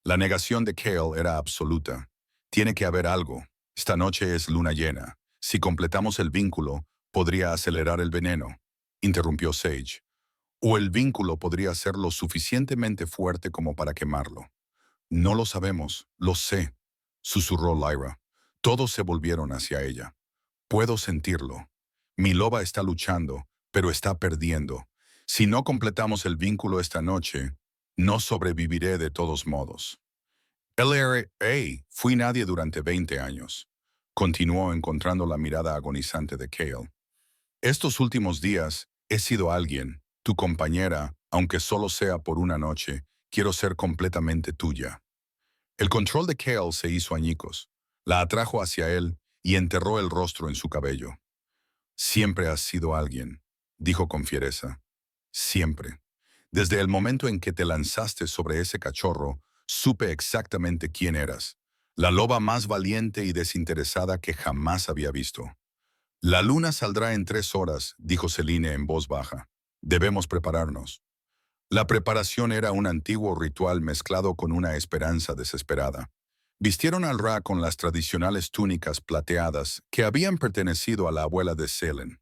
La negación de Cale era absoluta. Tiene que haber algo. Esta noche es luna llena. Si completamos el vínculo, podría acelerar el veneno, interrumpió Sage. O el vínculo podría ser lo suficientemente fuerte como para quemarlo. No lo sabemos, lo sé, susurró Lyra. Todos se volvieron hacia ella. Puedo sentirlo. Mi loba está luchando, pero está perdiendo. Si no completamos el vínculo esta noche, no sobreviviré de todos modos. Fui nadie durante 20 años. Continuó encontrando la mirada agonizante de Cale. Estos últimos días he sido alguien, tu compañera, aunque solo sea por una noche, quiero ser completamente tuya. El control de Cale se hizo añicos. La atrajo hacia él y enterró el rostro en su cabello. Siempre has sido alguien, dijo con fiereza. Siempre. Desde el momento en que te lanzaste sobre ese cachorro, supe exactamente quién eras. La loba más valiente y desinteresada que jamás había visto. La luna saldrá en 3 horas, dijo Celine en voz baja. Debemos prepararnos. La preparación era un antiguo ritual mezclado con una esperanza desesperada. Vistieron al Ra con las tradicionales túnicas plateadas que habían pertenecido a la abuela de Selene.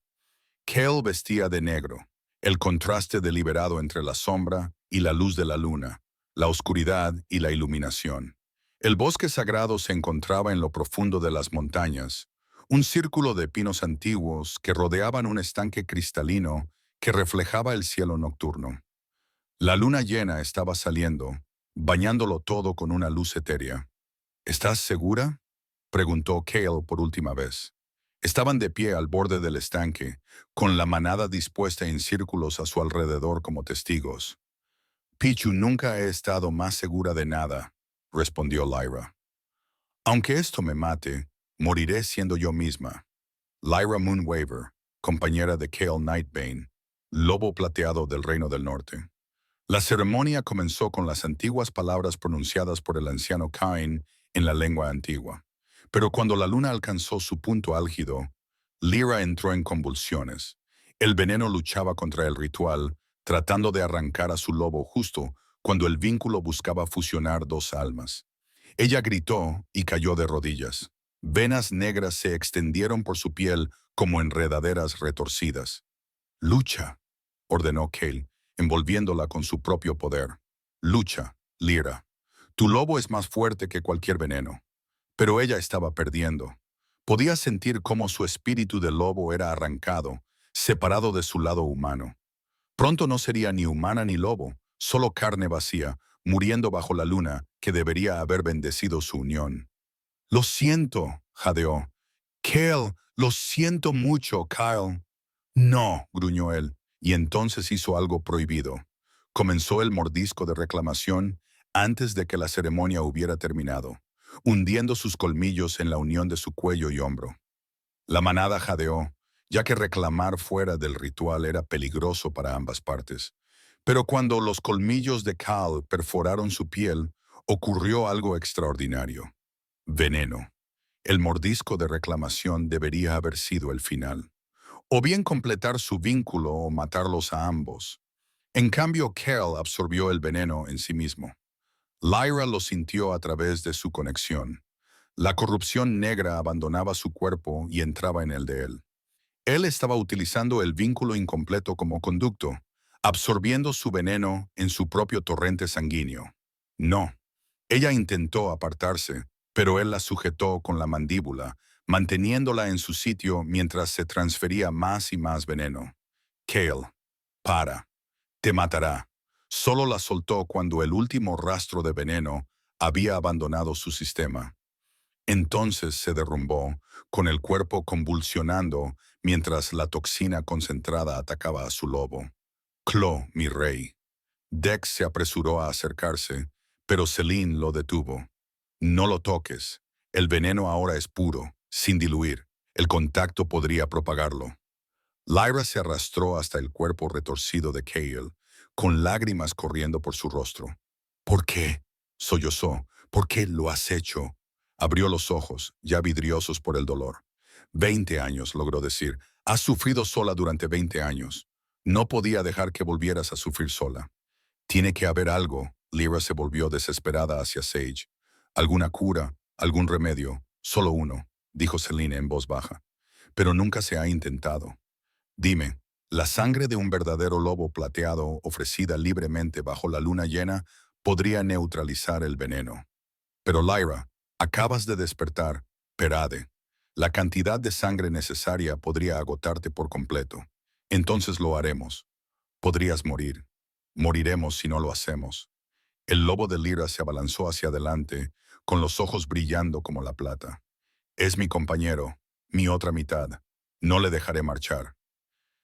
Cale vestía de negro, el contraste deliberado entre la sombra y la luz de la luna, la oscuridad y la iluminación. El bosque sagrado se encontraba en lo profundo de las montañas, un círculo de pinos antiguos que rodeaban un estanque cristalino que reflejaba el cielo nocturno. La luna llena estaba saliendo, bañándolo todo con una luz etérea. ¿Estás segura?, preguntó Cale por última vez. Estaban de pie al borde del estanque, con la manada dispuesta en círculos a su alrededor como testigos. Pichu nunca he estado más segura de nada, respondió Lyra. Aunque esto me mate, moriré siendo yo misma. Lyra Moonwaver, compañera de Cale Nightbane, lobo plateado del Reino del Norte. La ceremonia comenzó con las antiguas palabras pronunciadas por el anciano Cain en la lengua antigua. Pero cuando la luna alcanzó su punto álgido, Lyra entró en convulsiones. El veneno luchaba contra el ritual, tratando de arrancar a su lobo justo cuando el vínculo buscaba fusionar dos almas. Ella gritó y cayó de rodillas. Venas negras se extendieron por su piel como enredaderas retorcidas. «Lucha», ordenó Cale, envolviéndola con su propio poder. «Lucha, Lyra. Tu lobo es más fuerte que cualquier veneno». Pero ella estaba perdiendo. Podía sentir cómo su espíritu de lobo era arrancado, separado de su lado humano. Pronto no sería ni humana ni lobo, solo carne vacía, muriendo bajo la luna que debería haber bendecido su unión. «Lo siento», jadeó. «Cale, lo siento mucho, Kyle». «No», gruñó él, y entonces hizo algo prohibido. Comenzó el mordisco de reclamación antes de que la ceremonia hubiera terminado, hundiendo sus colmillos en la unión de su cuello y hombro. La manada jadeó, ya que reclamar fuera del ritual era peligroso para ambas partes. Pero cuando los colmillos de Cal perforaron su piel, ocurrió algo extraordinario. Veneno. El mordisco de reclamación debería haber sido el final. O bien completar su vínculo o matarlos a ambos. En cambio, Cal absorbió el veneno en sí mismo. Lyra lo sintió a través de su conexión. La corrupción negra abandonaba su cuerpo y entraba en el de él. Él estaba utilizando el vínculo incompleto como conducto, absorbiendo su veneno en su propio torrente sanguíneo. No. Ella intentó apartarse, pero él la sujetó con la mandíbula, manteniéndola en su sitio mientras se transfería más y más veneno. «Cale, para. Te matará». Solo la soltó cuando el último rastro de veneno había abandonado su sistema. Entonces se derrumbó, con el cuerpo convulsionando mientras la toxina concentrada atacaba a su lobo. «Clo, mi rey». Dex se apresuró a acercarse, Pero Selene lo detuvo. No lo toques. El veneno ahora es puro, sin diluir. El contacto podría propagarlo. Lyra se arrastró hasta el cuerpo retorcido de Cale, con lágrimas corriendo por su rostro. ¿Por qué? Sollozó. ¿Por qué lo has hecho? Abrió los ojos, ya vidriosos por el dolor. 20 años, logró decir. Has sufrido sola durante 20 años. No podía dejar que volvieras a sufrir sola. Tiene que haber algo. Lyra se volvió desesperada hacia Sage. ¿Alguna cura? ¿Algún remedio? Solo uno, dijo Selene en voz baja. Pero nunca se ha intentado. Dime, ¿la sangre de un verdadero lobo plateado ofrecida libremente bajo la luna llena podría neutralizar el veneno? Pero Lyra, acabas de despertar, Perade. La cantidad de sangre necesaria podría agotarte por completo. Entonces lo haremos. Podrías morir. Moriremos si no lo hacemos. El lobo de Lyra se abalanzó hacia adelante, con los ojos brillando como la plata. Es mi compañero, mi otra mitad. No le dejaré marchar.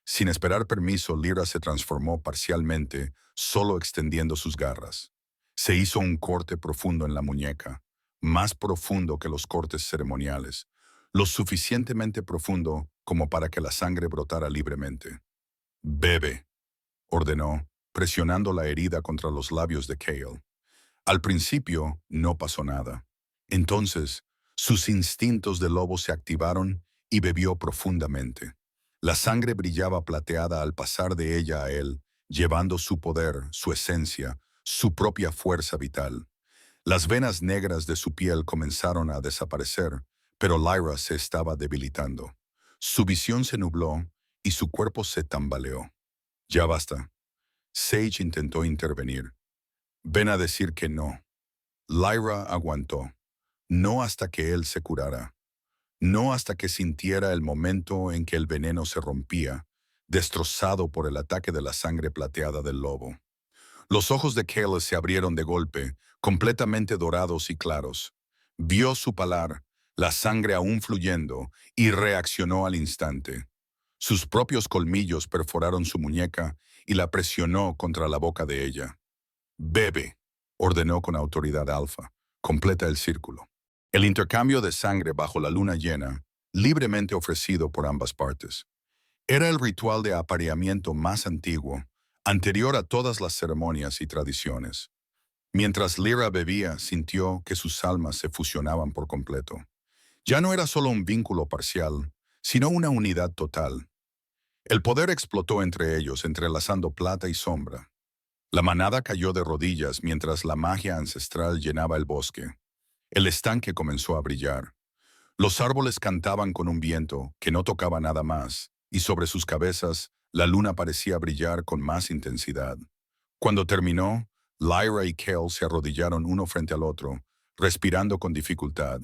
Sin esperar permiso, Lyra se transformó parcialmente, solo extendiendo sus garras. Se hizo un corte profundo en la muñeca, más profundo que los cortes ceremoniales, lo suficientemente profundo como para que la sangre brotara libremente. «Bebe», ordenó, presionando la herida contra los labios de Cale. Al principio no pasó nada. Entonces, sus instintos de lobo se activaron y bebió profundamente. La sangre brillaba plateada al pasar de ella a él, llevando su poder, su esencia, su propia fuerza vital. Las venas negras de su piel comenzaron a desaparecer, pero Lyra se estaba debilitando. Su visión se nubló y su cuerpo se tambaleó. Ya basta. Sage intentó intervenir. Ven a decir que no. Lyra aguantó. No hasta que él se curara. No hasta que sintiera el momento en que el veneno se rompía, destrozado por el ataque de la sangre plateada del lobo. Los ojos de Cale se abrieron de golpe, completamente dorados y claros. Vio su palar, la sangre aún fluyendo, y reaccionó al instante. Sus propios colmillos perforaron su muñeca y la presionó contra la boca de ella. «Bebe», ordenó con autoridad Alfa. «Completa el círculo». El intercambio de sangre bajo la luna llena, libremente ofrecido por ambas partes. Era el ritual de apareamiento más antiguo, anterior a todas las ceremonias y tradiciones. Mientras Lyra bebía, sintió que sus almas se fusionaban por completo. Ya no era solo un vínculo parcial, sino una unidad total. El poder explotó entre ellos, entrelazando plata y sombra. La manada cayó de rodillas mientras la magia ancestral llenaba el bosque. El estanque comenzó a brillar. Los árboles cantaban con un viento que no tocaba nada más, y sobre sus cabezas la luna parecía brillar con más intensidad. Cuando terminó, Lyra y Cale se arrodillaron uno frente al otro, respirando con dificultad.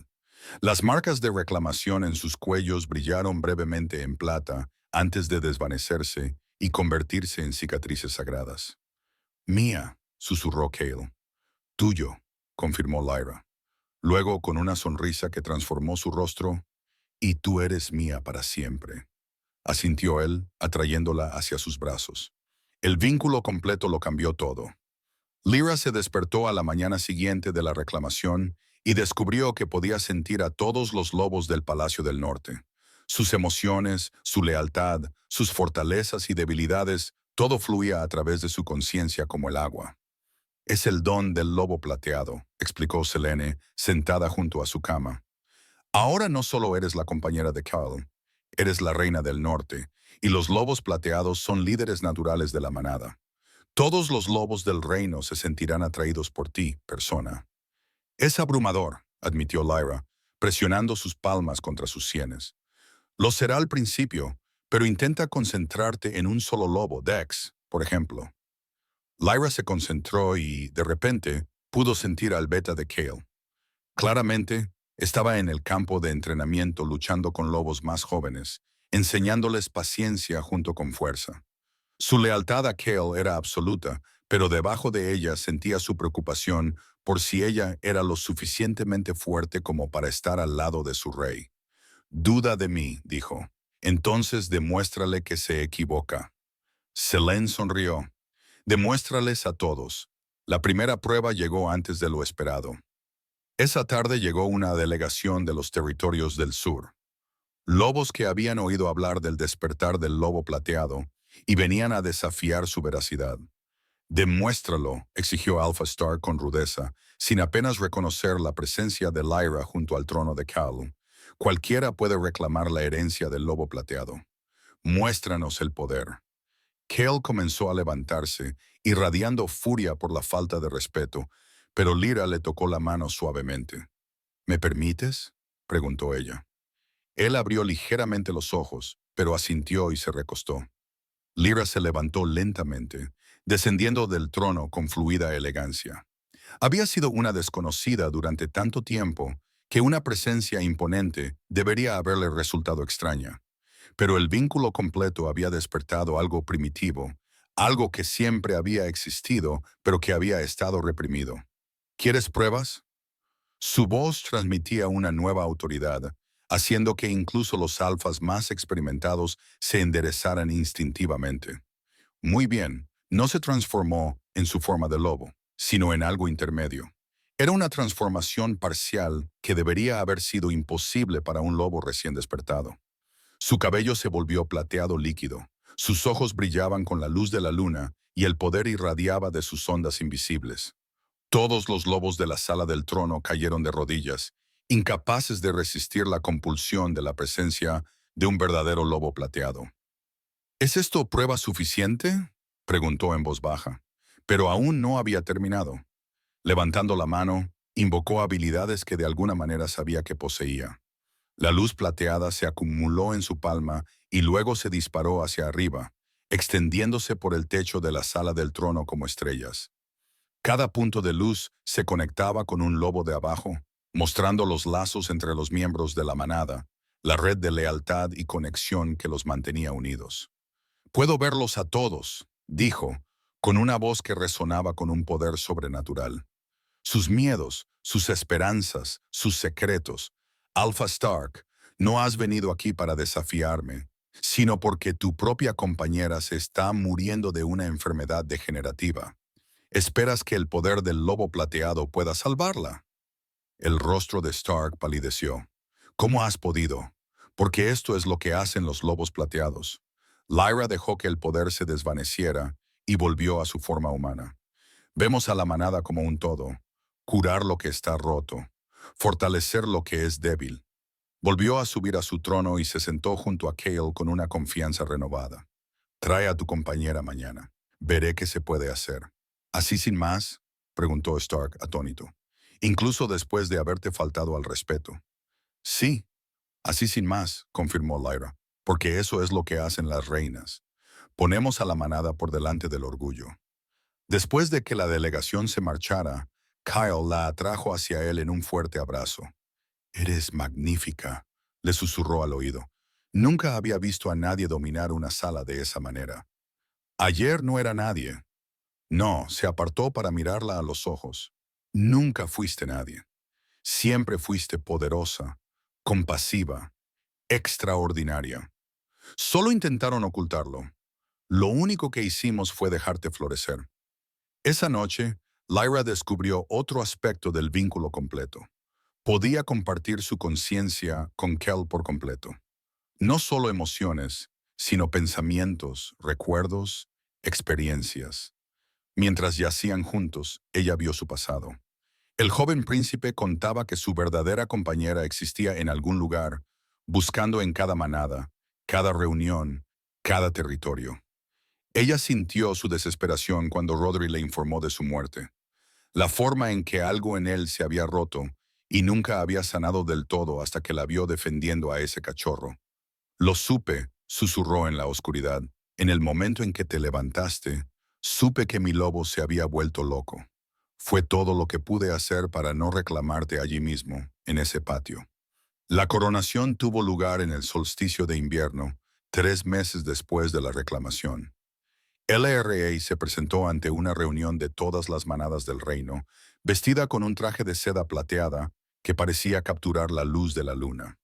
Las marcas de reclamación en sus cuellos brillaron brevemente en plata antes de desvanecerse y convertirse en cicatrices sagradas. «Mía», susurró Cale. «Tuyo», confirmó Lyra. Luego, con una sonrisa que transformó su rostro, «Y tú eres mía para siempre», asintió él, atrayéndola hacia sus brazos. El vínculo completo lo cambió todo. Lyra se despertó a la mañana siguiente de la reclamación y descubrió que podía sentir a todos los lobos del Palacio del Norte. Sus emociones, su lealtad, sus fortalezas y debilidades, todo fluía a través de su conciencia como el agua. «Es el don del lobo plateado», explicó Selene, sentada junto a su cama. «Ahora no solo eres la compañera de Carl, eres la reina del norte, y los lobos plateados son líderes naturales de la manada. Todos los lobos del reino se sentirán atraídos por ti, persona». «Es abrumador», admitió Lyra, presionando sus palmas contra sus sienes. «Lo será al principio, pero intenta concentrarte en un solo lobo, Dex, por ejemplo». Lyra se concentró y, de repente, pudo sentir al beta de Cale. Claramente, estaba en el campo de entrenamiento luchando con lobos más jóvenes, enseñándoles paciencia junto con fuerza. Su lealtad a Cale era absoluta, pero debajo de ella sentía su preocupación por si ella era lo suficientemente fuerte como para estar al lado de su rey. «Duda de mí», dijo. «Entonces demuéstrale que se equivoca». Selene sonrió. «Demuéstrales a todos. La primera prueba llegó antes de lo esperado. Esa tarde llegó una delegación de los territorios del sur. Lobos que habían oído hablar del despertar del lobo plateado y venían a desafiar su veracidad. Demuéstralo, exigió Alpha Star con rudeza, sin apenas reconocer la presencia de Lyra junto al trono de Cal. Cualquiera puede reclamar la herencia del lobo plateado. Muéstranos el poder. Cale comenzó a levantarse, irradiando furia por la falta de respeto, pero Lyra le tocó la mano suavemente. ¿Me permites?, preguntó ella. Él abrió ligeramente los ojos, pero asintió y se recostó. Lyra se levantó lentamente, descendiendo del trono con fluida elegancia. Había sido una desconocida durante tanto tiempo que una presencia imponente debería haberle resultado extraña. Pero el vínculo completo había despertado algo primitivo, algo que siempre había existido, pero que había estado reprimido. ¿Quieres pruebas? Su voz transmitía una nueva autoridad, haciendo que incluso los alfas más experimentados se enderezaran instintivamente. Muy bien, no se transformó en su forma de lobo, sino en algo intermedio. Era una transformación parcial que debería haber sido imposible para un lobo recién despertado. Su cabello se volvió plateado líquido, sus ojos brillaban con la luz de la luna y el poder irradiaba de sus ondas invisibles. Todos los lobos de la sala del trono cayeron de rodillas, incapaces de resistir la compulsión de la presencia de un verdadero lobo plateado. ¿Es esto prueba suficiente?, preguntó en voz baja, pero aún no había terminado. Levantando la mano, invocó habilidades que de alguna manera sabía que poseía. La luz plateada se acumuló en su palma y luego se disparó hacia arriba, extendiéndose por el techo de la sala del trono como estrellas. Cada punto de luz se conectaba con un lobo de abajo, mostrando los lazos entre los miembros de la manada, la red de lealtad y conexión que los mantenía unidos. «Puedo verlos a todos», dijo, con una voz que resonaba con un poder sobrenatural. «Sus miedos, sus esperanzas, sus secretos. Alpha Stark, no has venido aquí para desafiarme, sino porque tu propia compañera se está muriendo de una enfermedad degenerativa. ¿Esperas que el poder del lobo plateado pueda salvarla?» El rostro de Stark palideció. «¿Cómo has podido? Porque esto es lo que hacen los lobos plateados». Lyra dejó que el poder se desvaneciera y volvió a su forma humana. «Vemos a la manada como un todo, curar lo que está roto, fortalecer lo que es débil». Volvió a subir a su trono y se sentó junto a Cale con una confianza renovada. «Trae a tu compañera mañana. Veré qué se puede hacer». «¿Así sin más?», preguntó Stark atónito. «Incluso después de haberte faltado al respeto». «Sí, así sin más», confirmó Lyra, «porque eso es lo que hacen las reinas. Ponemos a la manada por delante del orgullo». Después de que la delegación se marchara, Kyle la atrajo hacia él en un fuerte abrazo. «Eres magnífica», le susurró al oído. Nunca había visto a nadie dominar una sala de esa manera. Ayer no era nadie. No, se apartó para mirarla a los ojos. Nunca fuiste nadie. Siempre fuiste poderosa, compasiva, extraordinaria. Solo intentaron ocultarlo. Lo único que hicimos fue dejarte florecer. Esa noche, Lyra descubrió otro aspecto del vínculo completo. Podía compartir su conciencia con Kel por completo. No solo emociones, sino pensamientos, recuerdos, experiencias. Mientras yacían juntos, ella vio su pasado. El joven príncipe contaba que su verdadera compañera existía en algún lugar, buscando en cada manada, cada reunión, cada territorio. Ella sintió su desesperación cuando Rodri le informó de su muerte. La forma en que algo en él se había roto y nunca había sanado del todo hasta que la vio defendiendo a ese cachorro. «Lo supe», susurró en la oscuridad. «En el momento en que te levantaste, supe que mi lobo se había vuelto loco. Fue todo lo que pude hacer para no reclamarte allí mismo, en ese patio». La coronación tuvo lugar en el solsticio de invierno, 3 meses después de la reclamación. LRA se presentó ante una reunión de todas las manadas del reino, vestida con un traje de seda plateada que parecía capturar la luz de la luna.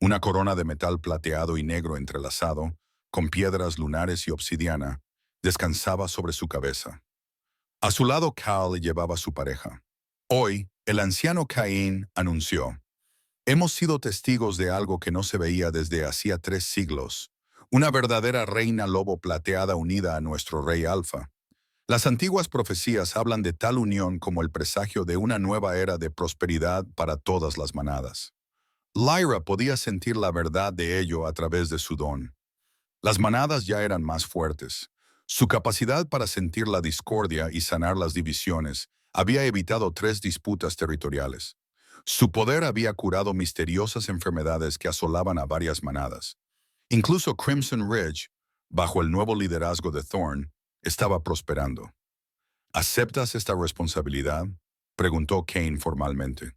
Una corona de metal plateado y negro entrelazado, con piedras lunares y obsidiana, descansaba sobre su cabeza. A su lado Cal llevaba a su pareja. Hoy, el anciano Caín anunció: hemos sido testigos de algo que no se veía desde hacía 3 siglos, una verdadera reina lobo plateada unida a nuestro rey Alfa. Las antiguas profecías hablan de tal unión como el presagio de una nueva era de prosperidad para todas las manadas. Lyra podía sentir la verdad de ello a través de su don. Las manadas ya eran más fuertes. Su capacidad para sentir la discordia y sanar las divisiones había evitado 3 disputas territoriales. Su poder había curado misteriosas enfermedades que asolaban a varias manadas. Incluso Crimson Ridge, bajo el nuevo liderazgo de Thorn, estaba prosperando. ¿Aceptas esta responsabilidad?, preguntó Cain formalmente.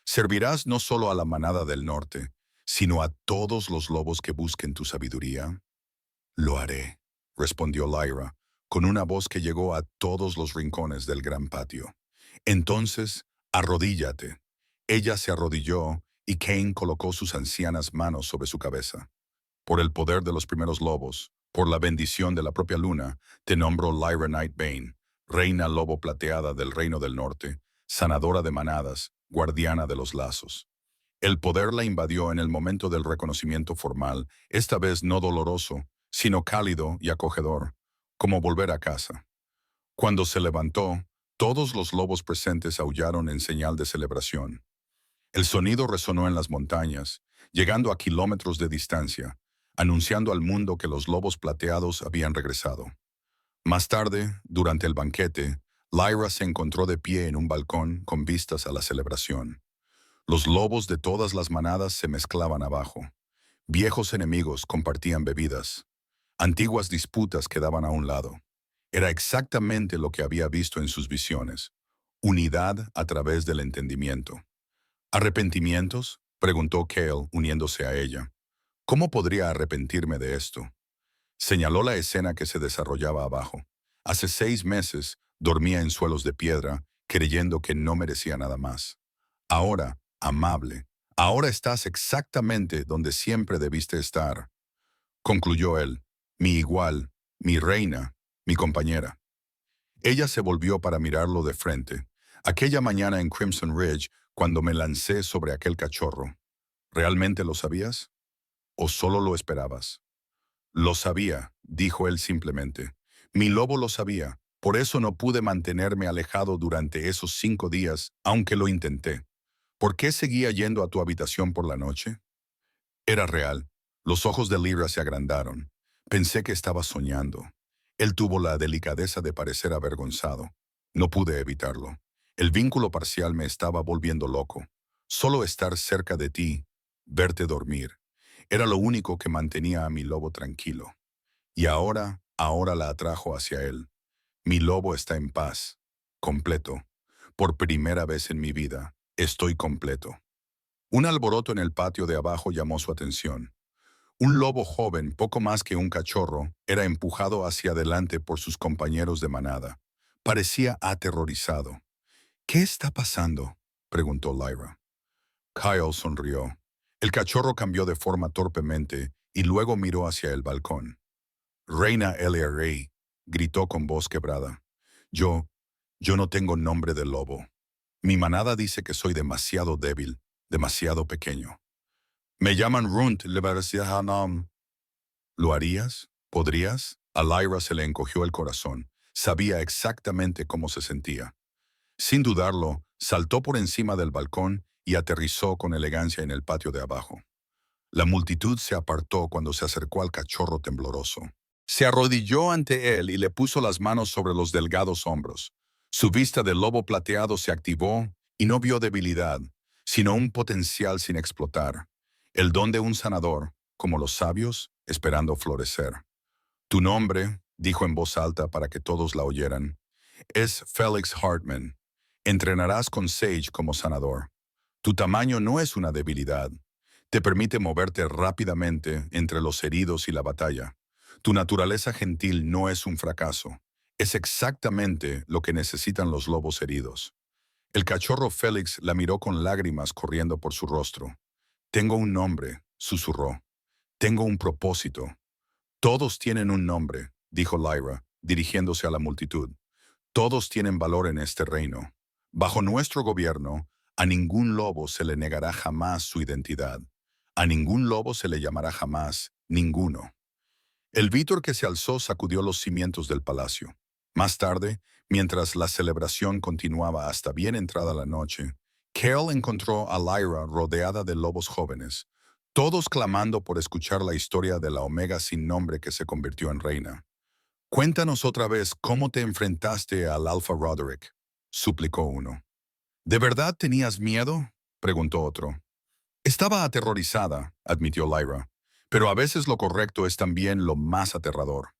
¿Servirás no solo a la manada del norte, sino a todos los lobos que busquen tu sabiduría? Lo haré, respondió Lyra, con una voz que llegó a todos los rincones del gran patio. Entonces, arrodíllate. Ella se arrodilló y Cain colocó sus ancianas manos sobre su cabeza. Por el poder de los primeros lobos, por la bendición de la propia luna, te nombro Lyra Nightbane, reina lobo plateada del reino del norte, sanadora de manadas, guardiana de los lazos. El poder la invadió en el momento del reconocimiento formal, esta vez no doloroso, sino cálido y acogedor, como volver a casa. Cuando se levantó, todos los lobos presentes aullaron en señal de celebración. El sonido resonó en las montañas, llegando a kilómetros de distancia, anunciando al mundo que los lobos plateados habían regresado. Más tarde, durante el banquete, Lyra se encontró de pie en un balcón con vistas a la celebración. Los lobos de todas las manadas se mezclaban abajo. Viejos enemigos compartían bebidas. Antiguas disputas quedaban a un lado. Era exactamente lo que había visto en sus visiones. Unidad a través del entendimiento. ¿Arrepentimientos?, preguntó Cale, uniéndose a ella. ¿Cómo podría arrepentirme de esto? Señaló la escena que se desarrollaba abajo. Hace 6 meses dormía en suelos de piedra, creyendo que no merecía nada más. Ahora, amable, ahora estás exactamente donde siempre debiste estar, concluyó él, mi igual, mi reina, mi compañera. Ella se volvió para mirarlo de frente. Aquella mañana en Crimson Ridge, cuando me lancé sobre aquel cachorro, ¿realmente lo sabías? ¿O solo lo esperabas? Lo sabía, dijo él simplemente. Mi lobo lo sabía, por eso no pude mantenerme alejado durante esos 5 días, aunque lo intenté. ¿Por qué seguía yendo a tu habitación por la noche? Era real. Los ojos de Lyra se agrandaron. Pensé que estaba soñando. Él tuvo la delicadeza de parecer avergonzado. No pude evitarlo. El vínculo parcial me estaba volviendo loco. Solo estar cerca de ti, verte dormir, era lo único que mantenía a mi lobo tranquilo. Y ahora la atrajo hacia él. Mi lobo está en paz, completo. Por primera vez en mi vida, estoy completo. Un alboroto en el patio de abajo llamó su atención. Un lobo joven, poco más que un cachorro, era empujado hacia adelante por sus compañeros de manada. Parecía aterrorizado. ¿Qué está pasando?, preguntó Lyra. Kyle sonrió. El cachorro cambió de forma torpemente y luego miró hacia el balcón. Reina Elia Rey, gritó con voz quebrada. Yo no tengo nombre de lobo. Mi manada dice que soy demasiado débil, demasiado pequeño. Me llaman Runt Levarsihanam. ¿Lo harías? ¿Podrías? A Lyra se le encogió el corazón. Sabía exactamente cómo se sentía. Sin dudarlo, saltó por encima del balcón y aterrizó con elegancia en el patio de abajo. La multitud se apartó cuando se acercó al cachorro tembloroso. Se arrodilló ante él y le puso las manos sobre los delgados hombros. Su vista de lobo plateado se activó y no vio debilidad, sino un potencial sin explotar. El don de un sanador, como los sabios, esperando florecer. Tu nombre, dijo en voz alta para que todos la oyeran, es Felix Hartman. Entrenarás con Sage como sanador. Tu tamaño no es una debilidad. Te permite moverte rápidamente entre los heridos y la batalla. Tu naturaleza gentil no es un fracaso. Es exactamente lo que necesitan los lobos heridos. El cachorro Félix la miró con lágrimas corriendo por su rostro. Tengo un nombre, susurró. Tengo un propósito. Todos tienen un nombre, dijo Lyra, dirigiéndose a la multitud. Todos tienen valor en este reino. Bajo nuestro gobierno, a ningún lobo se le negará jamás su identidad. A ningún lobo se le llamará jamás ninguno. El vítor que se alzó sacudió los cimientos del palacio. Más tarde, mientras la celebración continuaba hasta bien entrada la noche, Kel encontró a Lyra rodeada de lobos jóvenes, todos clamando por escuchar la historia de la Omega sin nombre que se convirtió en reina. «Cuéntanos otra vez cómo te enfrentaste al Alpha Roderick», suplicó uno. «¿De verdad tenías miedo?», preguntó otro. «Estaba aterrorizada», admitió Lyra, «pero a veces lo correcto es también lo más aterrador».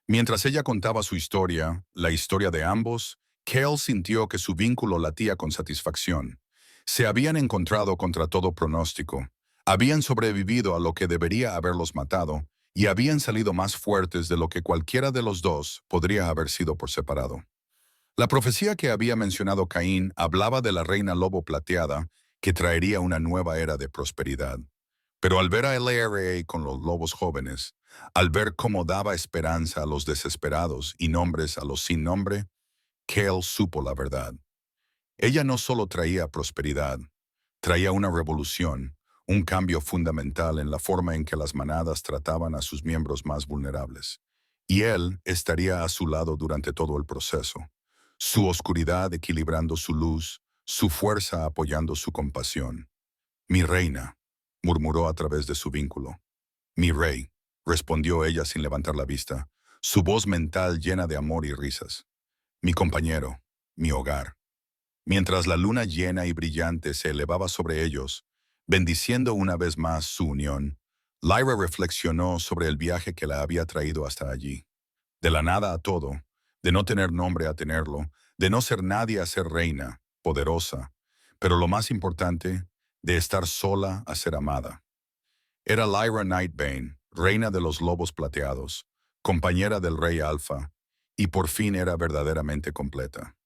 Mientras ella contaba su historia, la historia de ambos, Kel sintió que su vínculo latía con satisfacción. Se habían encontrado contra todo pronóstico, habían sobrevivido a lo que debería haberlos matado y habían salido más fuertes de lo que cualquiera de los dos podría haber sido por separado. La profecía que había mencionado Caín hablaba de la reina lobo plateada que traería una nueva era de prosperidad. Pero al ver a LRA con los lobos jóvenes, al ver cómo daba esperanza a los desesperados y nombres a los sin nombre, Kel supo la verdad. Ella no solo traía prosperidad, traía una revolución, un cambio fundamental en la forma en que las manadas trataban a sus miembros más vulnerables. Y él estaría a su lado durante todo el proceso, su oscuridad equilibrando su luz, su fuerza apoyando su compasión. «Mi reina», murmuró a través de su vínculo. «Mi rey», respondió ella sin levantar la vista, su voz mental llena de amor y risas. «Mi compañero, mi hogar». Mientras la luna llena y brillante se elevaba sobre ellos, bendiciendo una vez más su unión, Lyra reflexionó sobre el viaje que la había traído hasta allí. De la nada a todo, de no tener nombre a tenerlo, de no ser nadie a ser reina, poderosa, pero lo más importante, de estar sola a ser amada. Era Lyra Nightbane, reina de los lobos plateados, compañera del rey Alpha, y por fin era verdaderamente completa.